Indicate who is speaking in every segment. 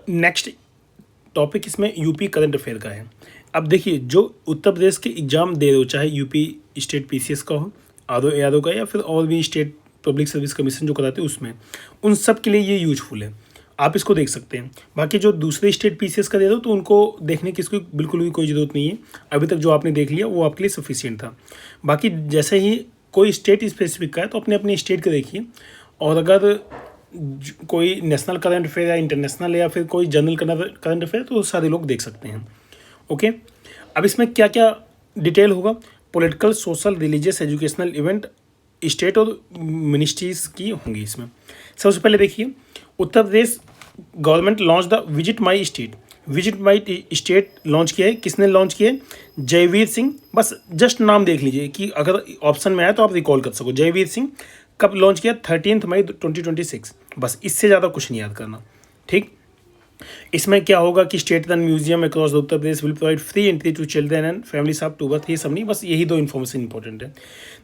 Speaker 1: Next topic इसमें UP current affair का है। अब देखिए, जो उत्तर प्रदेश के एग्ज़ाम दे रहे हो, चाहे यूपी स्टेट पीसीएस का हो, आरओ का, या फिर और भी स्टेट पब्लिक सर्विस कमीशन जो कराते हैं उसमें, उन सब के लिए ये यूजफुल है। आप इसको देख सकते हैं। बाकी जो दूसरे स्टेट पीसीएस का दे दो तो उनको देखने की इसकी बिल्कुल भी कोई ज़रूरत नहीं है। अभी तक जो आपने देख लिया वो आपके लिए सफिशिएंट था। बाकी जैसे ही कोई स्टेट स्पेसिफिक का है तो अपने अपने स्टेट का देखिए, और अगर कोई नेशनल करंट अफेयर या इंटरनेशनल या फिर कोई जनरल करंट अफेयर तो सारे लोग देख सकते हैं। ओके, अब इसमें क्या क्या डिटेल होगा। Political, social, religious, educational event state और मिनिस्ट्रीज की होंगी इसमें। सबसे पहले देखिए, Uttar Pradesh government launch the visit my state. Visit my state launch किया है, किसने लॉन्च किया है? जयवीर सिंह। बस जस्ट नाम देख लीजिए कि अगर ऑप्शन में आए तो आप रिकॉल कर सको। जयवीर सिंह कब लॉन्च किया? 13 मई 2026। बस इससे ज़्यादा कुछ नहीं याद करना, ठीक। इसमें क्या होगा कि state and museum across the Uttar Pradesh will provide free entry to children and families of two birth. ये सब नहीं, बस यही दो इन्फॉर्मेशन इंपॉर्टेंट है।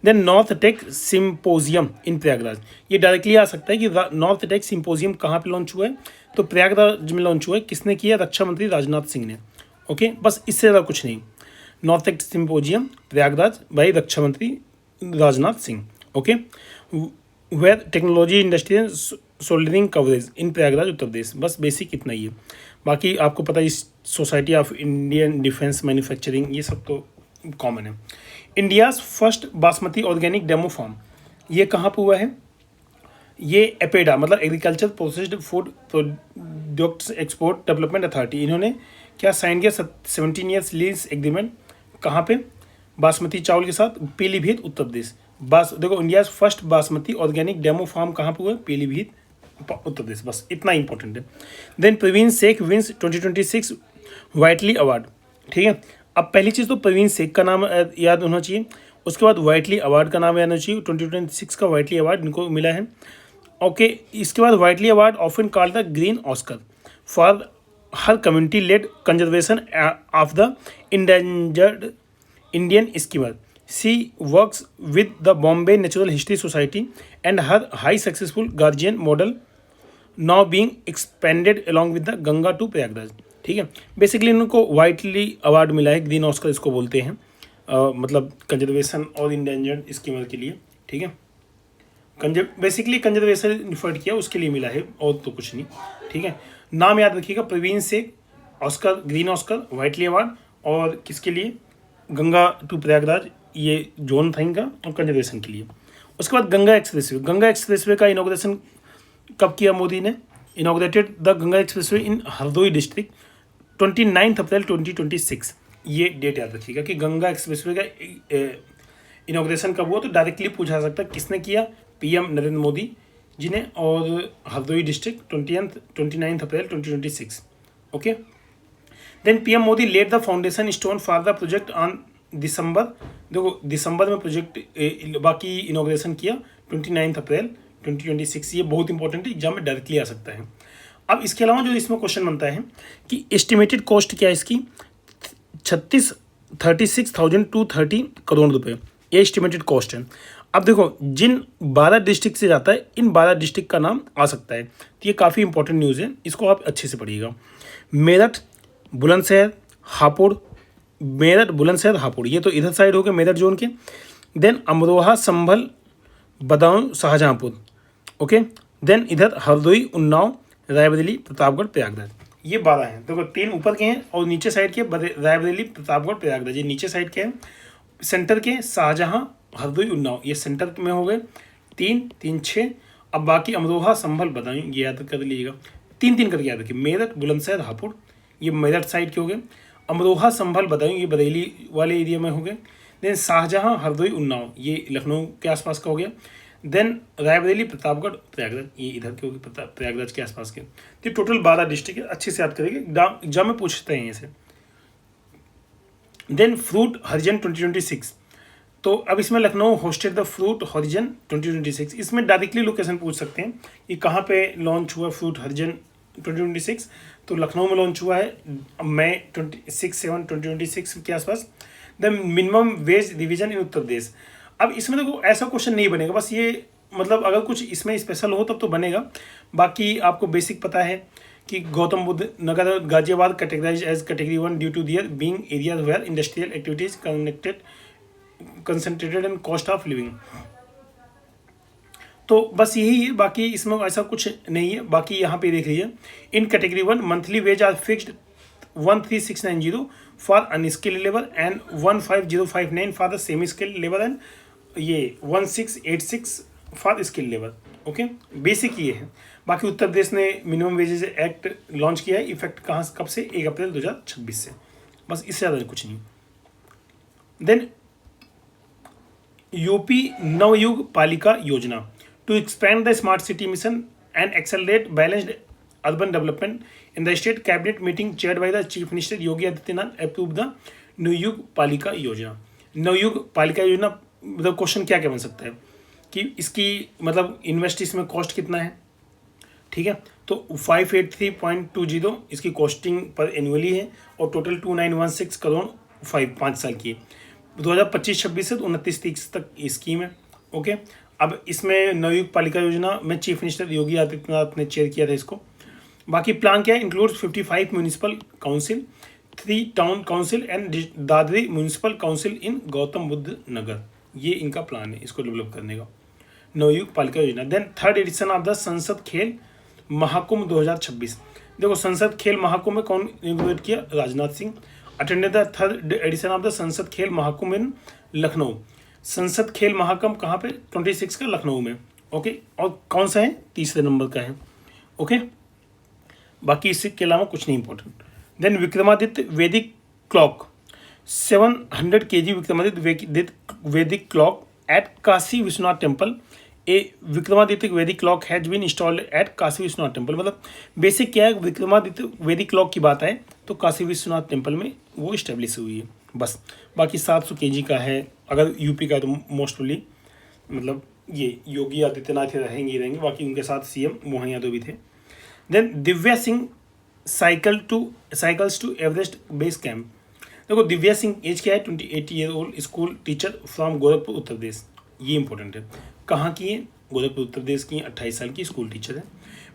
Speaker 1: Then North take symposium in Prayagraj. ये डायरेक्टली आ सकता है कि नॉर्थ टेक सिम्पोजियम कहाँ पे लॉन्च हुआ है? तो प्रयागराज में लॉन्च हुआ है। किसने किया? रक्षा मंत्री राजनाथ सिंह ने। ओके, बस इससे ज़्यादा कुछ नहीं। North take symposium Prayagraj by रक्षा मंत्री Rajnath Singh. Okay, where technology industry soldering coverage in Prayagraj Uttar Pradesh. बस बेसिक इतना ही है। बाकी आपको पता है इस society of Indian defence manufacturing, ये सब तो कॉमन है। India's first basmati organic demo farm, ये कहाँ पर हुआ है? ये एपेडा मतलब agriculture processed food products export development authority, इन्होंने क्या साइन किया? 17 ईयर्स लीज एग्रीमेंट। कहाँ पे? बासमती चावल के साथ, पीलीभीत उत्तर प्रदेश। देखो, India first basmati organic demo farm कहाँ पे हुआ? पीलीभीत उत्तर प्रदेश। बस इतना इंपॉर्टेंट है। Then Praveen Shaikh wins 2026 Whitley award, ठीक है। अब पहली चीज़ तो प्रवीण शेख का नाम याद होना चाहिए, उसके बाद वाइटली अवार्ड का नाम याद होना चाहिए। 2026 का वाइटली अवार्ड इनको मिला है। ओके, इसके बाद Whitley award often called the green Oscar for her community led conservation of the endangered Indian skimmer. She works with the Bombay natural history society and her high successful guardian model now being expanded along with the Ganga to Prayagraj, ठीक है। Basically इनको vitally award मिला है, green Oscar इसको बोलते हैं, मतलब conservation और इंडेंजर्ड स्कीमर के लिए, ठीक है। बेसिकली कंजर्वेशन रिफर्ड किया उसके लिए मिला है, और तो कुछ नहीं, ठीक है। नाम याद रखिएगा, Praveen Shaikh, Oscar, green Oscar, Whitley award, और किसके लिए? गंगा टू प्रयागराज, ये जोन था इनका, और कंजर्वेशन के लिए। उसके बाद गंगा एक्सप्रेसवे। गंगा एक्सप्रेसवे का इनॉग्रेशन कब किया मोदी ने? Inaugurated the Ganga expressway in Hardoi district 29 April 2026। ये डेट याद रखिएगा कि गंगा एक्सप्रेसवे का इनॉग्रेशन कब हुआ, तो डायरेक्टली पूछा जा सकता है किसने किया? पीएम नरेंद्र मोदी जी ने, और Hardoi district 29 April 2026। Okay, then PM Modi led the foundation stone for the project on December. देखो, दिसंबर में प्रोजेक्ट बाकी इनॉग्रेशन किया 29 अप्रैल 2026। ये बहुत इंपॉर्टेंट है, एग्जाम में डायरेक्टली आ सकता है। अब इसके अलावा जो इसमें क्वेश्चन बनता है कि एस्टिमेटेड कॉस्ट क्या है इसकी? 36,230 करोड़ रुपए, ये एस्टिमेटेड कॉस्ट है। अब देखो, जिन 12 डिस्ट्रिक्ट से जाता है, इन 12 डिस्ट्रिक्ट का नाम आ सकता है, तो ये काफ़ी इंपॉर्टेंट न्यूज़ है, इसको आप अच्छे से पढ़िएगा। मेरठ, बुलंदशहर, हापुड़, मेरठ, बुलंदशहर, हापुड़, ये तो इधर साइड हो गए मेरठ जोन के। देन अमरोहा, संभल, बदायूं, शाहजहाँपुर। ओके, देन इधर हरदोई, उन्नाव, रायबरेली, प्रतापगढ़, प्रयागराज, ये 12 हैं। देखो, 3 ऊपर के हैं और नीचे साइड के रायबरेली, प्रतापगढ़, प्रयागराज, ये नीचे साइड के हैं। सेंटर के शाहजहाँ, हरदोई, उन्नाव, ये सेंटर में हो गए। 3, 6। अब बाकी अमरोहा, संभल, बदायूं, ये याद कर लीजिएगा। 3 करके याद रखिए। मेरठ, बुलंदशहर, हापुड़, ये मेरठ साइड के हो गए। अमरोहा, संभल, बदायूं, ये बरेली वाले एरिया में हो गए। देन शाहजहाँ, हरदोई, उन्नाव, ये लखनऊ के आसपास का हो गया। देन रायबरेली, प्रतापगढ़, प्रयागराज, ये इधर के हो गए, प्रयागराज के आसपास के। तो टोटल 12 डिस्ट्रिक्ट है, अच्छे से याद करेंगे, एग्जाम में पूछते हैं इसे। देन फ्रूट हरिजन 2026, तो अब इसमें Lucknow hosted the fruit horizon 2026। इसमें डायरेक्टली लोकेशन पूछ सकते हैं कि कहाँ पे लॉन्च हुआ फ्रूट हॉरिजन 2026, तो लखनऊ में लॉन्च हुआ है मई 26/7/2026 के आसपास। द मिनिमम वेज रिवीजन इन उत्तर प्रदेश। अब इसमें देखो ऐसा क्वेश्चन नहीं बनेगा, बस ये मतलब अगर कुछ इसमें स्पेशल हो तब तो बनेगा। बाकी आपको बेसिक पता है कि Gautam Buddh Nagar Ghaziabad categorise as category 1 due to their being areas where industrial activities concentrated and cost of living. तो बस यही है, बाकी इसमें ऐसा कुछ नहीं है। बाकी यहाँ पे देख लीजिए, in category 1 monthly wage are fixed 13690 for unskilled labour and 15059 for the semi skilled labour and ये 1686 for skilled labour. Okay, basic ये है। बाकी उत्तर प्रदेश ने मिनिमम वेजेस एक्ट लॉन्च किया है, इफेक्ट कहाँ कब से, 1 अप्रैल 2026 से। बस इससे ज़्यादा कुछ नहीं। Then UP Navyug Palika Yojana to expand the smart city mission and accelerate balanced urban development in the state cabinet meeting chaired by the chief minister Yogi Adityanath approve the Navyug Palika Yojana. Navyug Palika योजना मतलब क्वेश्चन क्या क्या बन सकता है कि इसकी मतलब इन्वेस्ट इसमें कॉस्ट कितना है, ठीक है। तो 583.20 इसकी कॉस्टिंग पर एनुअली है और टोटल 2916 करोड़ 5 साल की 2025-26 से 29-30 तक स्कीम है। ओके, अब इसमें नवयुग पालिका योजना में चीफ मिनिस्टर योगी आदित्यनाथ ने चेयर किया था इसको। बाकी प्लान क्या है, includes 55 municipal council, 3 town council and Dadri municipal council in Gautam Buddh Nagar. ये इनका प्लान है इसको डेवलप करने का, Navyug Palika Yojana. Then third edition of the Sansad Khel Mahakumbh 2026। देखो संसद खेल महाकुंभ में कौन इनोवेट किया, Rajnath Singh. Attended the third edition of the Sansad Khel Mahakumbh इन लखनऊ। संसद खेल महाकुंभ कहाँ पे, 26 का लखनऊ में। ओके, और कौन सा है, तीसरे नंबर का है। ओके, बाकी इसके अलावा कुछ नहीं important. Then Vikramaditya Vaidik clock 700 kg Vikramaditya Vaidik clock at Kashi Vishwanath temple. A Vikramaditya Vaidik clock has been installed at Kashi Vishwanath temple. मतलब बेसिक क्या है, विक्रमादित्य वैदिक क्लॉक की बात है तो काशी विश्वनाथ टेम्पल में वो इस्टेब्लिश हुई है बस। बाकी 700 kg का है, अगर यूपी का तो मोस्टली मतलब ये योगी आदित्यनाथ रहेंगे ही रहेंगे, बाकी उनके साथ सीएम मोहन यादव भी थे। Then Divya Singh cycles to Everest base camp. देखो दिव्या सिंह एज क्या है, 28 year old, school teacher from Gorakhpur Uttar Pradesh. ये इंपॉर्टेंट है, कहाँ की है, गोरखपुर उत्तर प्रदेश की, 28 साल की स्कूल टीचर है।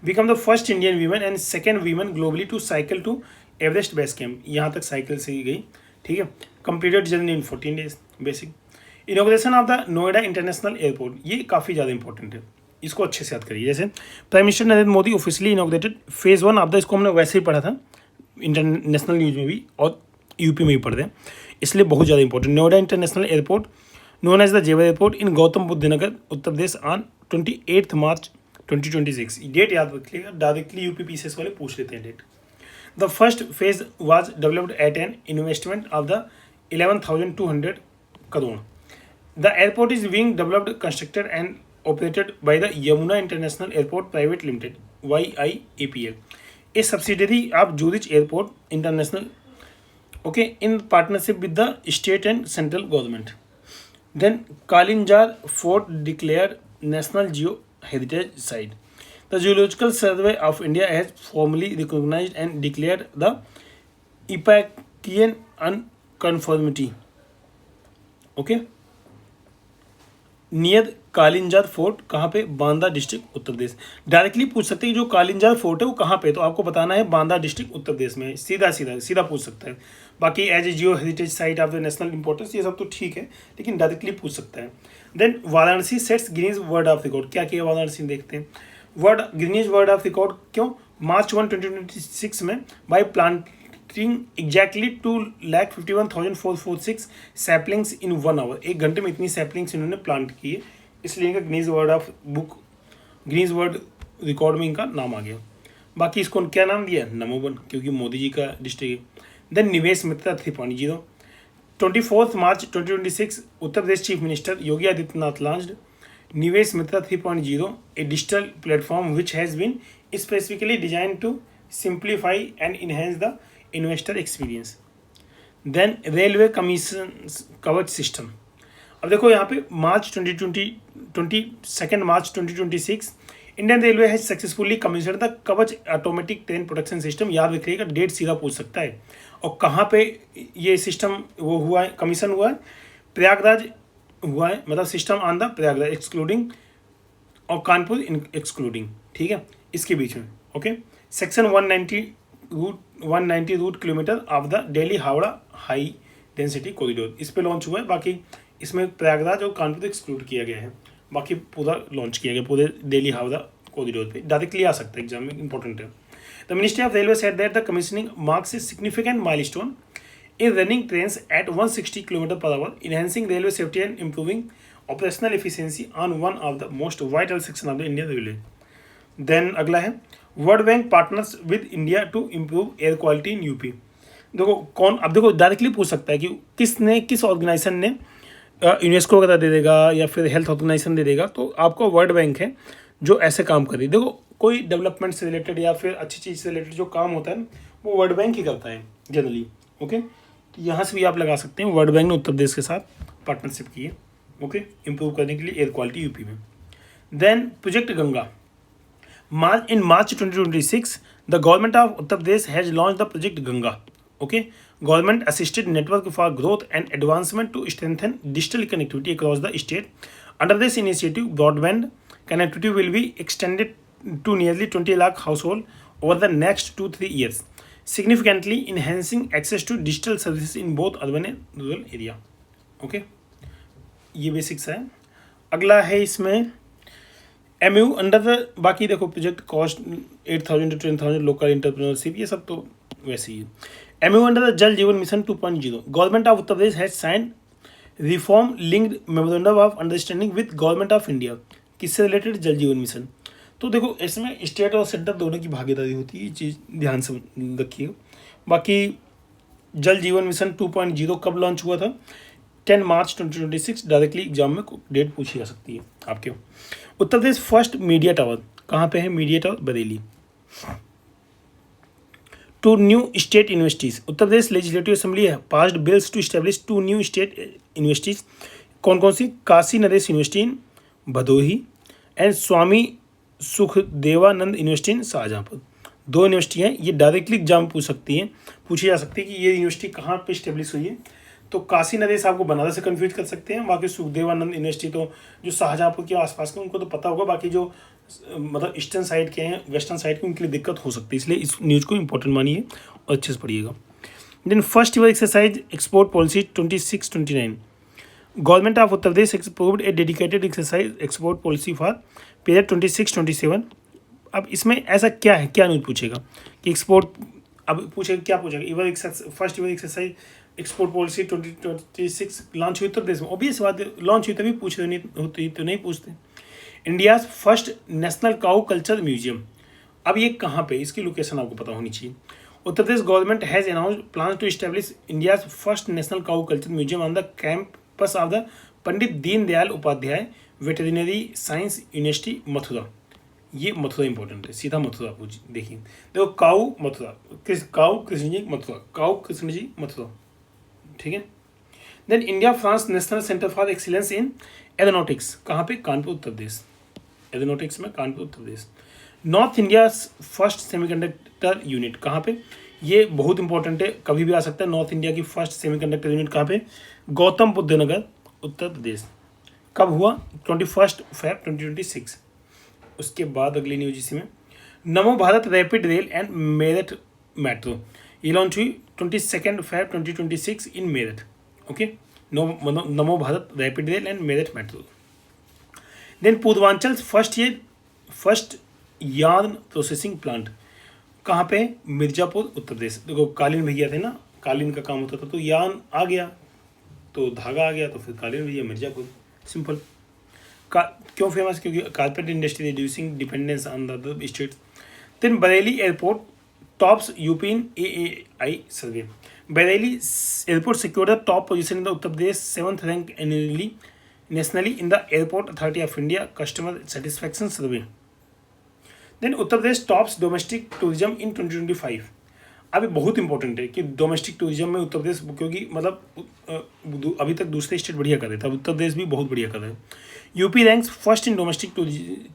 Speaker 1: Become the first Indian women and second women globally to cycle to Everest base camp. यहाँ तक साइकिल से ही गई, ठीक है। Completed journey in 14 days. Basic inauguration of the Noida international airport, ये काफ़ी ज़्यादा इंपॉर्टेंट है, इसको अच्छे से याद करिए। जैसे prime minister Narendra Modi officially inaugurated phase 1 of the, इसको हमने वैसे ही पढ़ा था इंटरनेशनल न्यूज में भी और यूपी में भी पढ़ रहे हैं, इसलिए बहुत ज़्यादा important. Noida international airport known as the Jewar airport in Gautam Buddh Nagar Uttar Pradesh on 28 March 2026। Date याद रखिएगा, डायरेक्टली यूपी पीसीएस वाले पूछ लेते हैं date. The first phase was developed at an investment of the 11,200 crore. The airport is being developed constructed and operated by the Yamuna International Airport Private Limited YIAPL, a subsidiary of Zurich Airport International, okay, in partnership with the state and central government. Then Kalinjar Fort declared National Geo-Heritage Site. The Geological Survey of India has formally recognized and declared the Ipakian unconformity. Okay. Near Kalinjar fort कहाँ पे, Banda district Uttar Pradesh. Directly पूछ सकते हैं जो कालिंजार fort है वो कहाँ पे, तो आपको बताना है बांदा डिस्ट्रिक्ट उत्तर प्रदेश में, सीधा पूछ सकता है। बाकी as a geo heritage site of the national importance ये सब तो ठीक है, लेकिन डायरेक्टली पूछ सकता है। Then Varanasi sets Guinness world of record. क्या किया वाराणसी, देखते हैं। गिनीज वर्ल्ड ऑफ रिकॉर्ड क्यों, मार्च 1 2026 में by planting exactly 2,51,446 saplings in 1 hour. 1 घंटे में इतनी सैपलिंग्स इन्होंने प्लांट की है, इसलिए इनका गिनीज वर्ल्ड रिकॉर्ड में इनका नाम आ गया। बाकी इसको क्या नाम दिया, नमोबन, क्योंकि मोदी जी का डिस्ट्रिक्ट है। Then Nivesh Mitra 3.0 24 March 2026 Uttar Pradesh chief minister Yogi Adityanath launched Nivesh Mitra 3.0, a digital platform which has been specifically design to simplify and enhance the investor experience. Then railway commission Kavach system. अब देखो यहाँ पे March 22 March 2026 Indian railway has successfully commission the Kavach automatic train production system. याद रखिएगा, date सीधा पूछ सकता है। और कहाँ पे ये सिस्टम वो हुआ है, कमीशन हुआ है, प्रयागराज हुआ है, मतलब system on the Prayagraj excluding और कानपुर एक्सक्लूडिंग, ठीक है, इसके बीच में। Okay, section 190 route kilometre of the Delhi Howrah high density corridor, इस पे लॉन्च हुआ है। बाकी इसमें प्रयागराज और कानपुर एक्सक्लूड किया गया है, बाकी पूरा लॉन्च किया गया पूरे दिल्ली हावड़ा कॉरिडोर पे। डायरेक्टली आ सकता है एग्जाम में, इंपॉर्टेंट है। The ministry of railway said that the commissioning marks a significant milestone in running trains at 160 km per hour, enhancing railway safety and improving operational efficiency on one of the most vital section of the Indian Railway. Then अगला है World Bank partners with India to improve air quality in UP. देखो कौन, अब देखो directly पूछ सकता है कि किसने, किस ऑर्गेनाइजेशन ने, यूनेस्को वगैरह दे देगा या फिर हेल्थ ऑर्गेनाइजेशन दे देगा, तो आपको वर्ल्ड बैंक है जो ऐसे काम कर रही है। देखो कोई डेवलपमेंट से रिलेटेड या फिर अच्छी चीज़ से रिलेटेड जो काम होता है वो वर्ल्ड बैंक ही करता है जनरली। ओके, तो यहाँ से भी आप लगा सकते हैं वर्ल्ड बैंक ने उत्तर प्रदेश के साथ पार्टनरशिप की है, ओके, इंप्रूव करने के लिए एयर क्वालिटी यूपी में। Then project Ganga, in March 2026 the government of Uttar Pradesh has launched the project Ganga, okay, government assisted network for growth and advancement to strengthen digital connectivity across the state. Under this initiative, broadband connectivity will be extended to nearly 20 lakh households over the next 2-3 years, significantly enhancing access to digital services in both urban and rural area. Okay, ये basics है। अगला है इसमें MU under the, बाकी देखो project cost 8,000 to 10,000, local entrepreneurship, ये सब तो वैसे ही है। MU अंडर द जल जीवन mission 2.0, government of Uttar Pradesh has signed reform linked memorandum of understanding with government of India, किससे रिलेटेड, जल जीवन मिशन। तो देखो इसमें स्टेट और सेंटर दोनों की भागीदारी होती है, ये चीज़ ध्यान से रखिएगा। बाकी जल जीवन मिशन 2.0 कब लॉन्च हुआ था, 10 मार्च 2026, डायरेक्टली एग्जाम में डेट पूछी जा सकती है आपके। Uttar Pradesh first media tower कहाँ पे है, media tower Bareilly. Two new state universities, Uttar Pradesh legislative assembly has passed bills to establish 2 new state universities. कौन कौन सी, Kashi Naresh university in Bhadohi and Swami Sukhdevanand university in Shahjahanpur. 2 university हैं, ये डायरेक्टली एग्जाम पूछ सकती हैं, पूछी जा सकती है कि ये यूनिवर्सिटी कहाँ पे स्टेब्लिश हुई है। तो काशी नरेश आपको बनारस से कंफ्यूज कर सकते हैं, बाकी सुखदेवानंद यूनिवर्सिटी तो जो शाहजहाँपुर के आसपास के उनको तो पता होगा, बाकी जो मतलब ईस्टर्न साइड के हैं, वेस्टर्न साइड के, उनके लिए दिक्कत हो सकती है, इसलिए इस न्यूज़ को इंपॉर्टेंट मानिए और अच्छे से पढ़िएगा। Then first year exercise export policy 26-29, government of Uttar Pradesh approved a dedicated exercise export policy for period 26-27। अब इसमें ऐसा क्या है, क्या न्यूज़ पूछेगा कि एक्सपोर्ट, अब पूछेगा क्या पूछेगा, first year exercise export policy 2026 launch हुई उत्तर प्रदेश में, ऑब्वियस बात है, लॉन्च हुई तभी पूछ रहे, नहीं होती तो नहीं पूछते। India first national cow culture museum, अब ये कहाँ पे, इसकी लोकेशन आपको पता होनी चाहिए। Uttar Pradesh government has announced plans to establish India first national cow culture museum on the campus of the Pandit Deendayal Upadhyay veterinary science university Mathura. ये मथुरा इंपॉर्टेंट है, सीधा मथुरा पूछ देखिए, देखो cow Mathura, cow Krishna ji Mathura, cow Krishna ji Mathura, ठीक है। Then India France national centre for excellence in aeronautics, कहाँ पे, कानपुर उत्तर प्रदेश, एरोनॉटिक्स में कानपुर उत्तर प्रदेश। North India first semiconductor unit कहाँ पे, ये बहुत इंपॉर्टेंट है, कभी भी आ सकता है। नॉर्थ इंडिया की फर्स्ट सेमीकंडक्टर यूनिट कहाँ पे, गौतम बुद्ध नगर उत्तर प्रदेश। कब हुआ, 21 फरवरी 2026। उसके बाद अगली न्यूज इसी में, Namo Bharat rapid rail and Meerut metro, ये लॉन्च हुई 22 February 2026 in Meerut, okay, Namo Bharat rapid rail and Meerut metro. Then Purvanchal first yarn processing plant कहाँ पे, मिर्जापुर उत्तर प्रदेश। देखो कालीन भैया थे ना, कालीन का काम होता था, तो यार्न आ गया तो धागा आ गया, तो फिर कालीन भैया मिर्जापुर, सिंपल। क्यों फेमस, क्योंकि carpet industry reducing dependence on the states. Then Bareilly airport tops UP in AAI survey, Bareilly airport secured the top position in the Uttar Pradesh 7th rank annually nationally in the airport authority of India customer satisfaction survey. Then Uttar Pradesh tops domestic tourism in 2025। अभी बहुत important है कि domestic tourism में उत्तर प्रदेश, क्योंकि मतलब अभी तक दूसरे स्टेट बढ़िया कर रहे थे, अब उत्तर प्रदेश भी बहुत बढ़िया कर रहे हैं। UP ranks first in domestic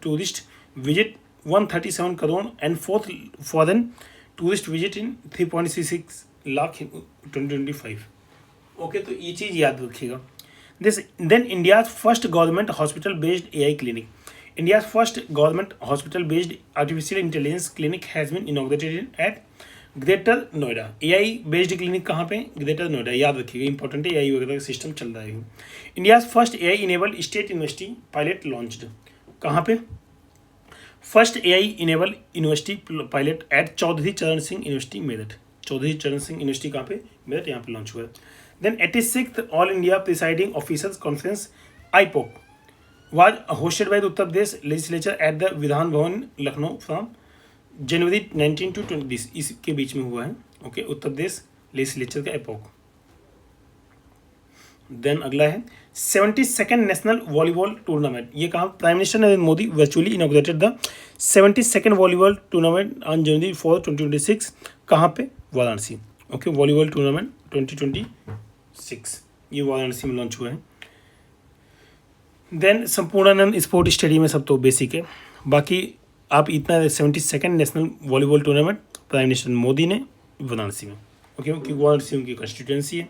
Speaker 1: tourist visit 137 crore and 4th foreign tourist visit in 3.66 lakh 2025। Okay, तो ये चीज़ याद रखिएगा। This then India first government hospital based AI clinic, India first government hospital based artificial intelligence clinic has been inaugurated at greater Noida. AI based clinic कहाँ पे? Greater Noida, याद रखिएगा, important है, एआई वगैरह का सिस्टम चल रहा है। India first AI enabled state university pilot launched, कहाँ पे? First AI enable university pilot at Chaudhary Charan Singh university Meerut. Chaudhary Charan Singh university कहाँ पे? मेरठ, यहाँ पे लॉन्च हुआ है। Then 86th all India presiding officers conference आईपॉक was hosted by the Uttar Pradesh legislature at the Vidhan Bhavan Lucknow from January 19 to 20, इसके बीच में हुआ है। ओके, उत्तर प्रदेश लेजिस्लेचर का एपोक। देन अगला है 72nd नेशनल वॉलीबॉल टूर्नामेंट, ये कहाँ? Prime minister Narendra Modi virtually inaugurated the 72nd volleyball tournament on January 4, 2026, कहाँ पे? वाराणसी। ओके, वॉलीबॉल टूर्नामेंट 2026 ये वाराणसी में लॉन्च हुआ है। देन संपूर्णानंद स्पोर्ट स्टेडियम में सब तो बेसिक है, बाकी आप इतना 72nd national volleyball tournament prime minister Modi ने वाराणसी में। ओके, क्योंकि वाराणसी उनकी कंस्टिट्यूंसी है।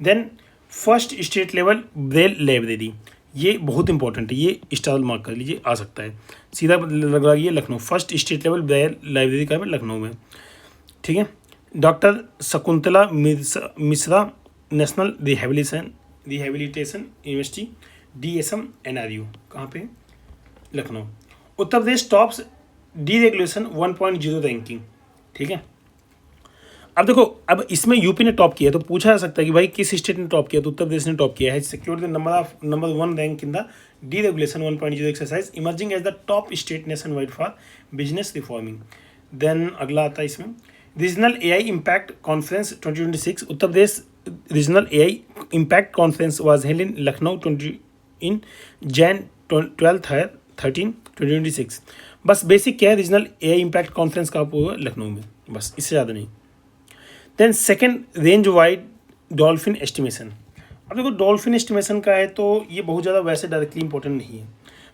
Speaker 1: Then first state level braille library, ये बहुत इंपॉर्टेंट है, ये स्टार मार्क कर लीजिए, आ सकता है, सीधा लगाइए Lucknow. First state level braille library का है लखनऊ में, ठीक है। Doctor Shakuntala Mishra national rehabilitation university DSM NRU, कहाँ पे? लखनऊ। उत्तर प्रदेश टॉप्स डीरेगुलेशन 1.0 रैंकिंग, ठीक है। अब देखो, अब इसमें यूपी ने टॉप किया, तो पूछा जा सकता है कि भाई किस स्टेट ने टॉप किया? तो उत्तर प्रदेश ने टॉप किया है, secured the number 1 rank in the deregulation 1.0 exercise, emerging as the top state nation wide for business reforming. Then अगला आता है इसमें regional AI impact conference 2026, Uttar Pradesh regional AI impact conference was held in Lucknow in Jan 12-13, 2026। बस basic क्या है, regional AI impact conference का हुआ लखनऊ में, बस इससे ज़्यादा नहीं। Then second range wide dolphin estimation, अब देखो डॉल्फिन एस्टिमेशन का है तो ये बहुत ज़्यादा वैसे डायरेक्टली इंपॉर्टेंट नहीं है,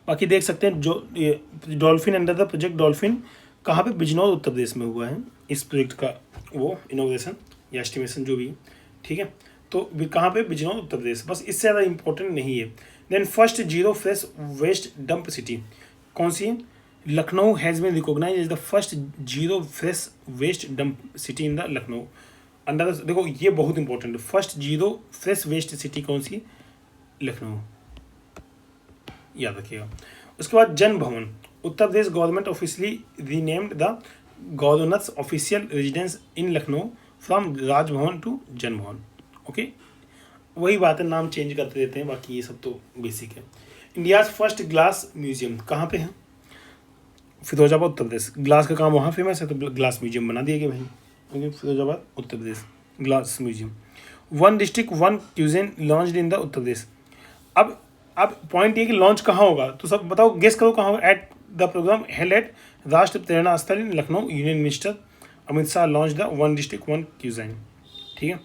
Speaker 1: बाकी देख सकते हैं जो dolphin under the project dolphin कहाँ पे? बिजनौर उत्तर प्रदेश में हुआ है इस प्रोजेक्ट का वो इनोग्रेशन या एस्टिमेशन जो भी, ठीक है। तो कहाँ पे? बिजनौर उत्तर प्रदेश, बस इससे ज़्यादा इंपॉर्टेंट नहीं है। Then first zero fresh waste dump city कौन सी है? Lucknow has been recognise as the first zero fresh waste dump city in the Lucknow under. देखो ये बहुत इंपॉर्टेंट है, first zero fresh waste city कौन सी? लखनऊ, याद रखिएगा। उसके बाद Jan Bhavan, Uttar Pradesh government officially renamed the governor's official residence in Lucknow from Rajbhavan to Jan Bhavan. Okay, वही बात है, नाम चेंज करते रहते हैं, बाकी ये सब तो बेसिक है। इंडियाज़ फर्स्ट ग्लास म्यूजियम कहाँ पे है? फिरोजाबाद उत्तर प्रदेश, ग्लास का काम वहाँ फेमस है, तो ग्लास म्यूजियम बना दिया गया भाई। Okay, Firozabad Uttar Pradesh glass museum. 1 district 1 cuisine launched in the Uttar Pradesh. अब पॉइंट ये कि लॉन्च कहाँ होगा, तो सब बताओ, गेस करो कहाँ होगा। At the program held at Rashtra Prerna Sthal in Lucknow, union minister Amit Shah launch the 1 district 1 cuisine, ठीक है।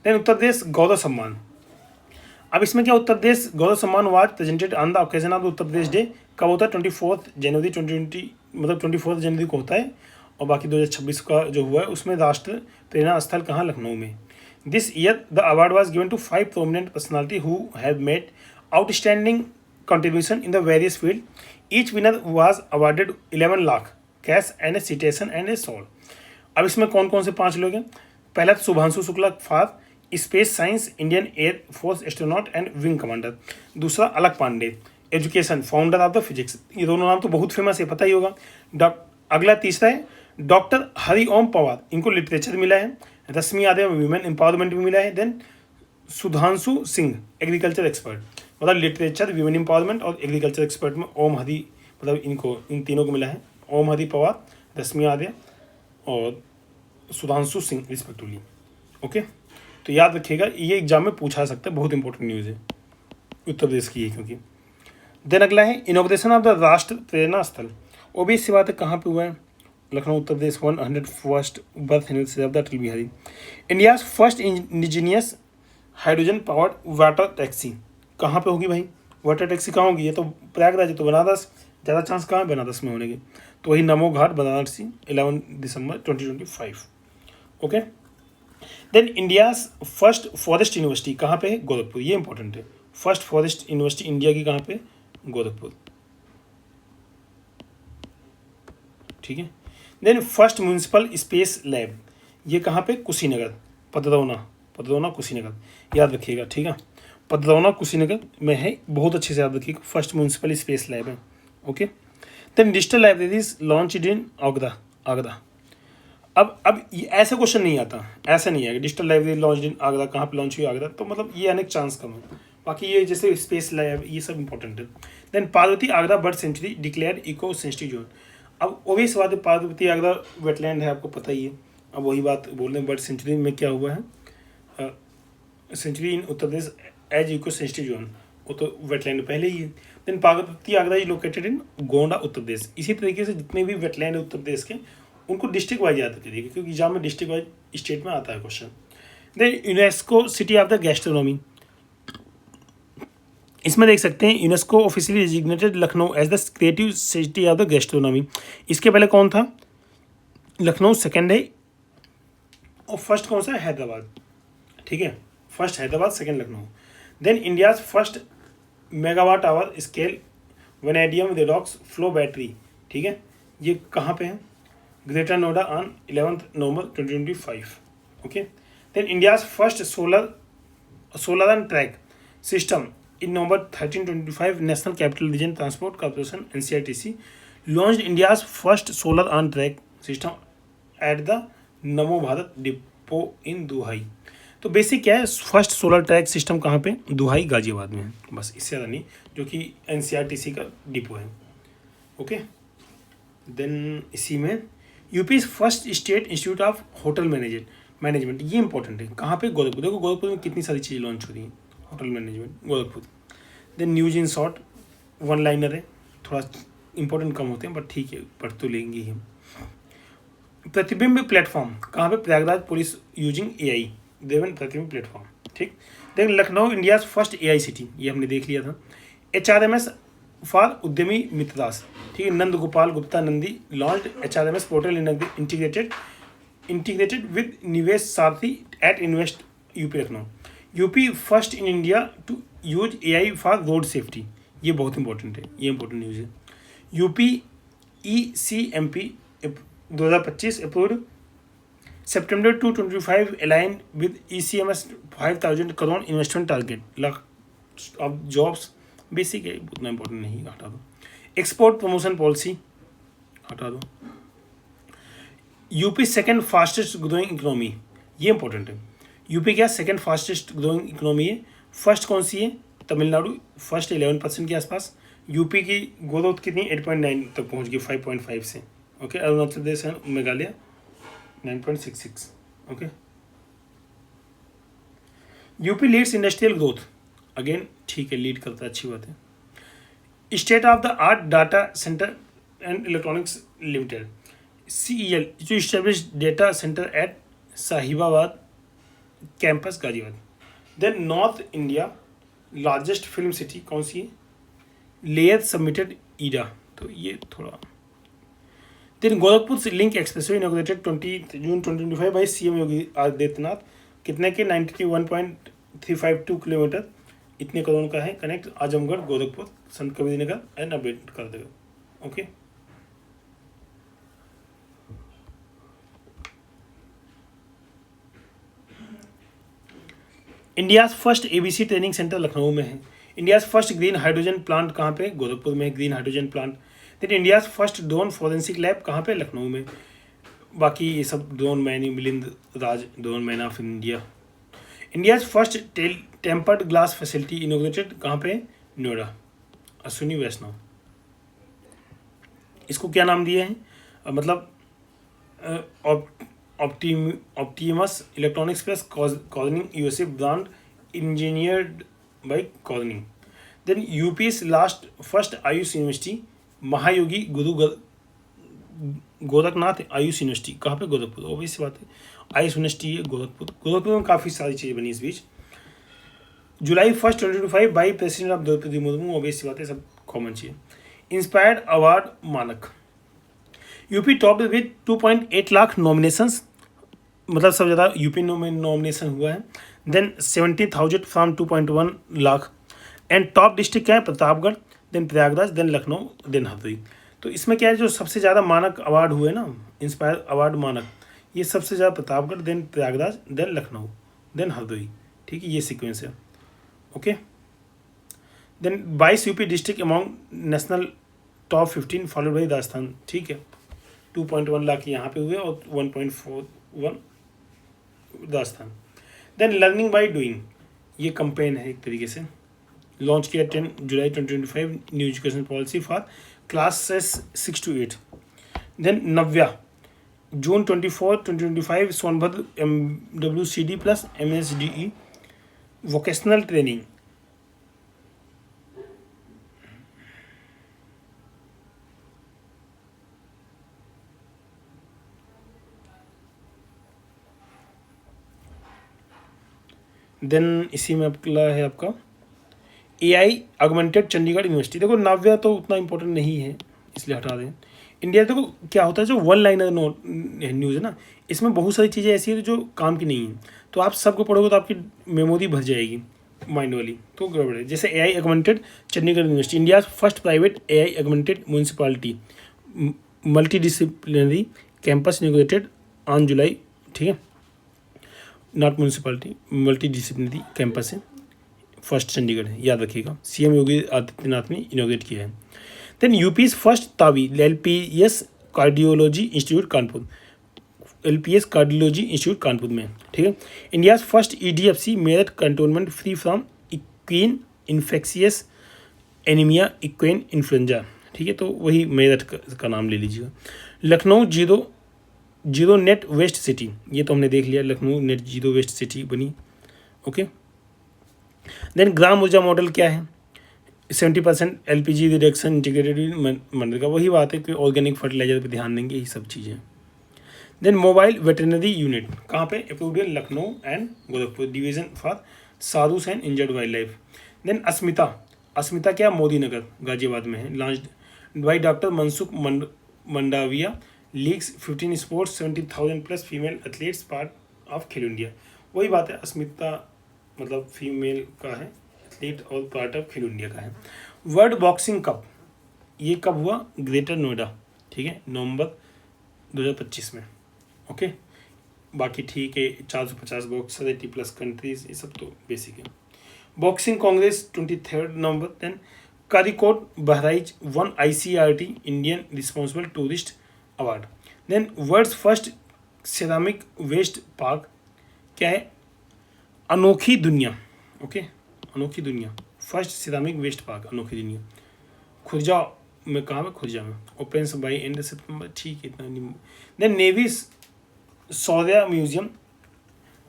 Speaker 1: देन उत्तर प्रदेश गौरव सम्मान, अब इसमें क्या, उत्तर प्रदेश गौरव सम्मान was presented on the occasion of Uttar Pradesh day, कब होता है? 24 जनवरी 2020, मतलब 24 जनवरी को होता है, और बाकी 2026 का जो हुआ है उसमें राष्ट्र प्रेरणा स्थल कहाँ? लखनऊ में। This year the award was given to 5 prominent personality who have made outstanding contribution in the various field. Each winner was awarded 11 lakh cash and a citation and a shawl. अब इसमें कौन कौन से 5 लोग हैं? पहला तो Shubhanshu Shukla for space science, Indian air force astronaut and wing commander. दूसरा Alak Pande, education, founder of the physics, ये दोनों नाम तो बहुत फेमस है, पता ही होगा। अगला तीसरा है डॉक्टर हरि ओम पवार, इनको लिटरेचर मिला है। रश्मि यादव विमेन एम्पावरमेंट भी मिला है। Then Sudhanshu Singh agriculture expert, मतलब लिटरेचर, विमेन एम्पावरमेंट और एग्रीकल्चर एक्सपर्ट में ओम हरि, मतलब इन तीनों को मिला है। ओम हरि पवार, रश्मि यादव और सुधांशु सिंह रिस्पेक्टिवली। ओके, तो याद रखिएगा, ये एग्जाम में पूछा सकता है, बहुत इंपॉर्टेंट न्यूज़ है उत्तर प्रदेश की है क्योंकि। देन अगला है इनॉग्रेशन ऑफ द राष्ट्र प्रेरणा स्थल, वो भी इसी बात है, कहाँ पे हुआ है? Lucknow Uttar Pradesh. 101st birth anniversary of the Atal Bihari. India's first indigenous hydrogen powered water taxi कहाँ पे होगी भाई? वाटर टैक्सी कहाँ होगी? ये तो प्रयागराज है, तो बनारस, ज़्यादा चांस कहाँ है बनारस में होने के, तो वही नमो घाट बनारसी 11 दिसंबर 2025। Okay, then India's first forest university कहाँ पे है? गोरखपुर, ये इंपॉर्टेंट है। फर्स्ट फॉरेस्ट यूनिवर्सिटी इंडिया की कहाँ पे? गोरखपुर। ठीक है। Then first municipal space lab, ये कहाँ पे, कुशीनगर, पदरौना कुशीनगर, याद रखिएगा, ठीक है। पदरौना कुशीनगर में है, बहुत अच्छे से याद रखिएगा, फर्स्ट म्यूनसिपल स्पेस लैब है, okay. Then digital libraries launched in Agra. अब ये ऐसा क्वेश्चन नहीं आता, ऐसा नहीं है digital library launch in Agra, कहाँ पे लॉन्च हुई, आगरा, तो मतलब ये अनेक चांस कम है। बाकी ये जैसे स्पेस लैब, ये सब इंपॉर्टेंट है। Then Parvati Agra bird sanctuary declared eco sensitive zone. अब ओबियस बात है, पार्वती आगरा वेटलैंड है, आपको पता ही है। अब वही बात बोल रहे हैं, बर्ड सेंचुरी में क्या हुआ है, sanctuary in Uttar Pradesh as eco sensitive zone, वो तो वेटलैंड पहले ही है। Then Parvati Agra is located in Gonda Uttar Pradesh. इसी तरीके से जितने भी वेटलैंड है उत्तर प्रदेश के, उनको डिस्ट्रिक्ट वाइज याद करिएगा, क्योंकि एग्जाम में डिस्ट्रिक्ट वाइज स्टेट में आता है question. Then UNESCO city of the gastronomy, इसमें देख सकते हैं UNESCO officially designated Lucknow as the creative city of the gastronomy. इसके पहले कौन था, लखनऊ सेकेंड है, और फर्स्ट कौन सा है, हैदराबाद, ठीक है, first Hyderabad, second Lucknow. Then India's first megawatt hour scale vanadium redox flow battery, ठीक है, ये कहाँ पे है, ग्रेटर नोएडा ऑन 11 नवंबर 2025, okay. Then India's first solar and track system in नवंबर 1325, national capital region transport corporation NCRTC launched India's first solar on track system at the Namo Bharat depot इन दुहाई। तो बेसिक क्या है, फर्स्ट सोलर ट्रैक सिस्टम कहाँ पे, दुहाई गाजियाबाद में है, बस इससे ज़्यादा नहीं, जो कि NCRTC का डिपो है, ओके। देन इसी में UP first state institute of hotel management, ये इंपॉर्टेंट है, कहाँ पे, गोरखपुर। देखो गोरखपुर में कितनी सारी चीज़ें लॉन्च हो रही हैं, hotel management Gorakhpur. Then news in short, one liner है, थोड़ा इंपॉर्टेंट कम होते हैं, बट ठीक है, पढ़ तो लेंगे ही हम। प्रतिबिंब प्लेटफॉर्म कहाँ पे, प्रयागराज पुलिस यूजिंग AI, देवन प्रतिबिंब प्लेटफॉर्म, ठीक। Then Lucknow India's first AI city, ये हमने देख लिया था। HRMS फॉर उद्यमी मित्रदास, ठीक है, Nand Gopal Gupta Nandi launched HRMS portal integrated with Nivesh Sarathi at invest UP Lucknow. UP first in India to use AI for road safety, ये बहुत इंपॉर्टेंट है, ये इंपॉर्टेंट न्यूज़ है। UP ECMP 2025 approved September 2025 align with ECMS 5000 crore investment target. अब जॉब्स बेसिक है, उतना important नहीं, हटा दो। एक्सपोर्ट प्रमोशन पॉलिसी हटा दो। UP second fastest growing economy, ये इंपॉर्टेंट है। यूपी क्या सेकंड फास्टेस्ट ग्रोइंग इकोनॉमी है, फर्स्ट कौन सी है, तमिलनाडु, फर्स्ट 11% के आसपास। यूपी की ग्रोथ कितनी, 8.9 तक पहुंच गई 5.5 से, ओके। अरुणाचल प्रदेश है, Meghalaya 9.66, okay. UP leads industrial growth, again ठीक है, लीड करता है, अच्छी बात है। State of the art data center and electronics limited CEL जो establish data center at Sahibabad campus Ghaziabad. Then north India largest film city कौन सी है, लेयर सबमिटेड ईडा, तो ये थोड़ा। देन गोरखपुर से link expressway inaugurated 20 June 2025 by CM Yogi Adityanath, कितने के 91.352 किलोमीटर, इतने करोड़ का है, connect Azamgarh Gorakhpur Sant Kabir Nagar and Ambedkar Nagar, okay. India's first ABC training centre Lucknow में है। India's first green hydrogen plant कहाँ पे, गोरखपुर में green hydrogen plant. Then India's first drone forensic lab कहाँ पे, लखनऊ में। बाकी ये सब drone man, Milind Raj drone man of India. India's first tempered glass facility inaugurated कहाँ पे, नोएडा, अश्विनी वैष्णव। इसको क्या नाम दिया है, मतलब Optimus electronics plus Corning USA brand engineered by Corning. Then UP's last first AYUSH university Mahayogi Guru Gorakhnath Ayush university कहाँ पे, गोरखपुर, ऑब्वियस बात है, आयुष यूनिवर्सिटी है गोरखपुर में काफ़ी सारी चीज़ें बनी इस बीच। जुलाई 1 2025 by president of Droupadi Murmu, obvious बात है, सब कॉमन चीज़। Inspired award MANAK, UP top with 2.8 lakh nominations, मतलब सबसे ज़्यादा यूपी में नॉमिनेशन हुआ है। Then 70,000 from 2.1 lakh. And top district क्या है, Pratapgarh, then Prayagraj, then Lucknow, then Hardoi. तो इसमें क्या है, जो सबसे ज़्यादा मानक अवार्ड हुए ना, इंस्पायर अवार्ड मानक, ये सबसे ज़्यादा Pratapgarh, then Prayagraj, then Lucknow, then Hardoi. ठीक है, ये सीक्वेंस है। Okay, then 22 UP district among national top 15 followed by Rajasthan. ठीक है, 2.1 लाख यहाँ पे हुए और 1.41 Rajasthan. Then learning by doing, ये कंपेन है एक तरीके से, लॉन्च किया 10 जुलाई 2025, new education policy for classes 6 to 8। Then Navya, जून 24 2025, Sonbhadra MWCD plus MSDE vocational training. Then इसी में अगला है आपका AI ऑगमेंटेड चंडीगढ़ यूनिवर्सिटी। देखो नाव्या तो उतना इंपॉर्टेंट नहीं है, इसलिए हटा दें। इंडिया, देखो क्या होता है, जो वन लाइनर न्यूज़ है ना, इसमें बहुत सारी चीज़ें ऐसी है जो काम की नहीं है, तो आप सबको पढ़ोगे तो आपकी मेमोरी भर जाएगी माइंड वाली, तो गड़बड़ है। जैसे AI augmented Chandigarh university, India first private AI augmented municipality multi disciplinary campus inaugurated on July. ठीक है, not municipality, multi disciplinary campus है, फर्स्ट चंडीगढ़ है, याद रखिएगा। CM योगी आदित्यनाथ ने इनोग्रेट किया है। Then UP's first TAVI LPS cardiology institute Kanpur, LPS cardiology institute Kanpur में। ठीक है, India's first EDFC Meerut cantonment free from equine infectious anaemia equine influenza. ठीक है, तो वही मेरठ का नाम ले लीजिएगा। Lucknow zero net waste city, ये तो हमने देख लिया, Lucknow net zero waste city बनी। Okay, then Gram Urja model क्या है, 70% LPG रिडक्शन इंटीग्रेटेड मनरेगा, वही बात है कि ऑर्गेनिक फर्टिलाइजर पे ध्यान देंगे, यही सब चीज़ें। देन मोबाइल वेटरनरी यूनिट कहाँ पे अप्रूव्ड है, Lucknow and Gorakhpur division for साधुस and injured wild life. Then Asmita क्या, मोदी नगर गाजियाबाद में है, launch by doctor Mansukh Mandaviya, leagues 15 sports 70,000 plus female athletes part of Khelo India. वही बात है, अस्मिता मतलब फीमेल का है एथलीट और पार्ट ऑफ खेलो इंडिया का है। वर्ल्ड बॉक्सिंग कप, ये कब हुआ, ग्रेटर नोएडा। ठीक है, नवंबर 2025 में। ओके, बाकी ठीक है, 450 बॉक्सर, 80+ कंट्रीज, ये सब तो बेसिक है। Boxing congress 23 November. Then Karikot Bahraich won ICRT Indian responsible tourist award. Then world's first ceramic waste park क्या है, अनोखी दुनिया। ओके, अनोखी दुनिया, फर्स्ट सिरामिक वेस्ट पार्क अनोखी दुनिया, खुर्जा में, कहाँ में, खुर्जा में, ओपन्स बाई एंड सितंबर। ठीक है, इतना नहीं। देन नेवी सौर्या म्यूजियम,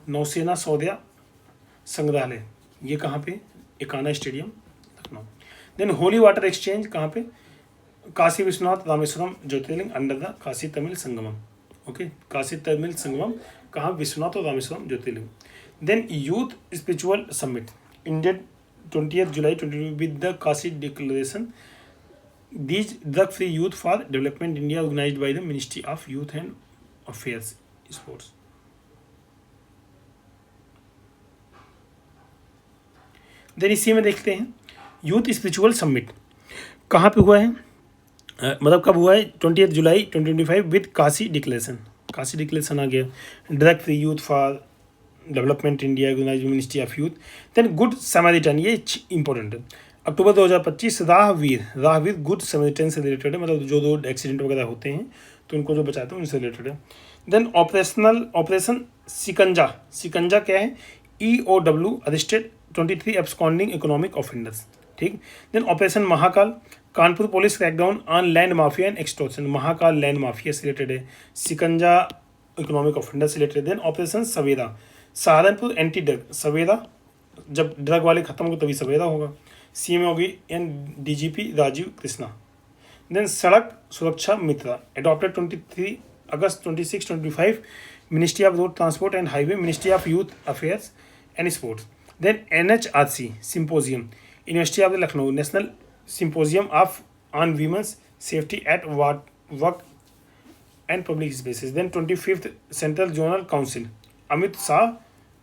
Speaker 1: नौसेना सौर्या संग्रहालय, ये कहाँ पे, Ekana stadium Lucknow. Then holy water exchange कहाँ पे, Kashi Vishwanath Rameswaram Jyotirlinga under the Kashi Tamil Sangamam. Okay, Kashi Tamil Sangamam कहाँ, विश्वनाथ और Rameswaram Jyotirlinga. Then youth spiritual summit ended 20 July 2022 with the Kashi declaration these drug free youth for development India organised by the ministry of youth and affairs sports. Then इसी में देखते हैं youth spiritual summit कहाँ पे हुआ है, मतलब कब हुआ है, 20 जुलाई 2025 विद काशी डिक्लेरेशन आ गया, drug free youth for development India organized ministry of youth. Then good samaritan, ये इंपॉर्टेंट है, अक्टूबर 2025 राहवीर गुड समैरिटन से रिलेटेड है, मतलब जो रोड एक्सीडेंट वगैरह होते हैं तो उनको जो बचाते हैं उनसे रिलेटेड है। देन ऑपरेशन सिकंजा क्या है, EOW arrested 23 absconding economic offenders. ठीक, then operation Mahakal, Kanpur police crackdown on land mafia and extortion, Mahakal land mafia से रिलेटेड है, सिकंजा इकोनॉमिक ऑफेंडर से related. Then operation Savera, Saharanpur anti drug, Savera जब ड्रग वाले खत्म हो तभी सवेरा होगा, CM होगी and DGP Rajeev Krishna. Then Sadak Suraksha Mitra adopted 23 August 26-25 ministry of road transport and highway, ministry of youth affairs and sports. Then NHRC symposium, university of Lucknow national symposium of on women's safety at work and public spaces. Then 25th central zonal council, Amit Shah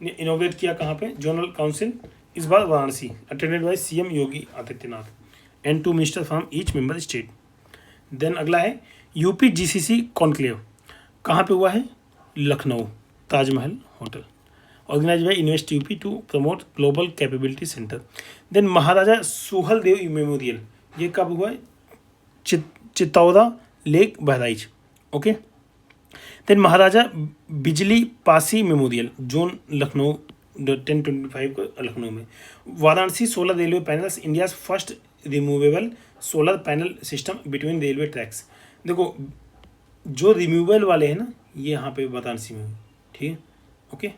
Speaker 1: ने inaugurate किया कहाँ पे, zonal council, इस बार Varanasi, attended by CM Yogi Adityanath and 2 minister from each member state. Then अगला है UP GCC conclave, कहाँ पे हुआ है? Lucknow, Taj Mahal hotel, organise by invest UP to promote global capability centre. Then Maharaja Suheldev memorial, ये कब हुआ है? Chittaura lake Bahraich, okay. Then Maharaja Bijli Pasi memorial, zone Lucknow 1025 को लखनऊ में। Varanasi solar railway panels, India's first removable solar panel system between railway tracks. देखो जो रिमूवेबल वाले हैं ना, ये यहाँ पे वाराणसी में, ठीक है, okay.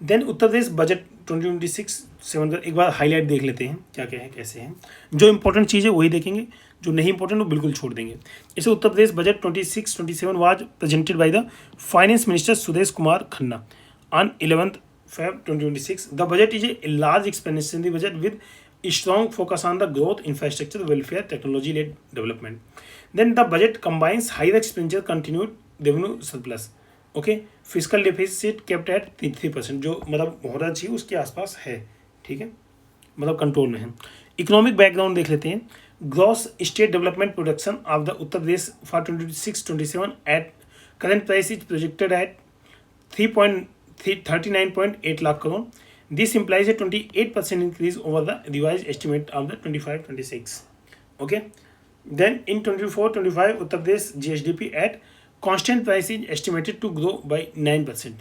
Speaker 1: Then Uttar Pradesh budget 2026-7 का एक बार हाईलाइट देख लेते हैं, क्या क्या है कैसे हैं। जो इंपॉर्टेंट चीज़ है वही देखेंगे, जो नहीं इंपॉर्टेंट वो बिल्कुल छोड़ देंगे। इसे Uttar Pradesh budget 26-27 was presented by the finance minister Suresh Kumar Khanna on 11th Feb 2026. The budget is a large expansionary budget with a strong focus on the growth, infrastructure, welfare, technology-led development. Then the budget combines higher expenditure, continued revenue surplus. Okay, fiscal deficit kept at 3%, जो मतलब होना चाहिए उसके आसपास है, ठीक है, मतलब कंट्रोल में है। इकोनॉमिक बैकग्राउंड देख लेते हैं। Gross state development production of the Uttar Pradesh for 26-27 at current price is projected at 39.8 lakh crore. This implies a 28% increase over the revised estimate of the 25-26. Okay. Then in 24-25, Uttar Pradesh GSDP at constant price is estimated to grow by 9%,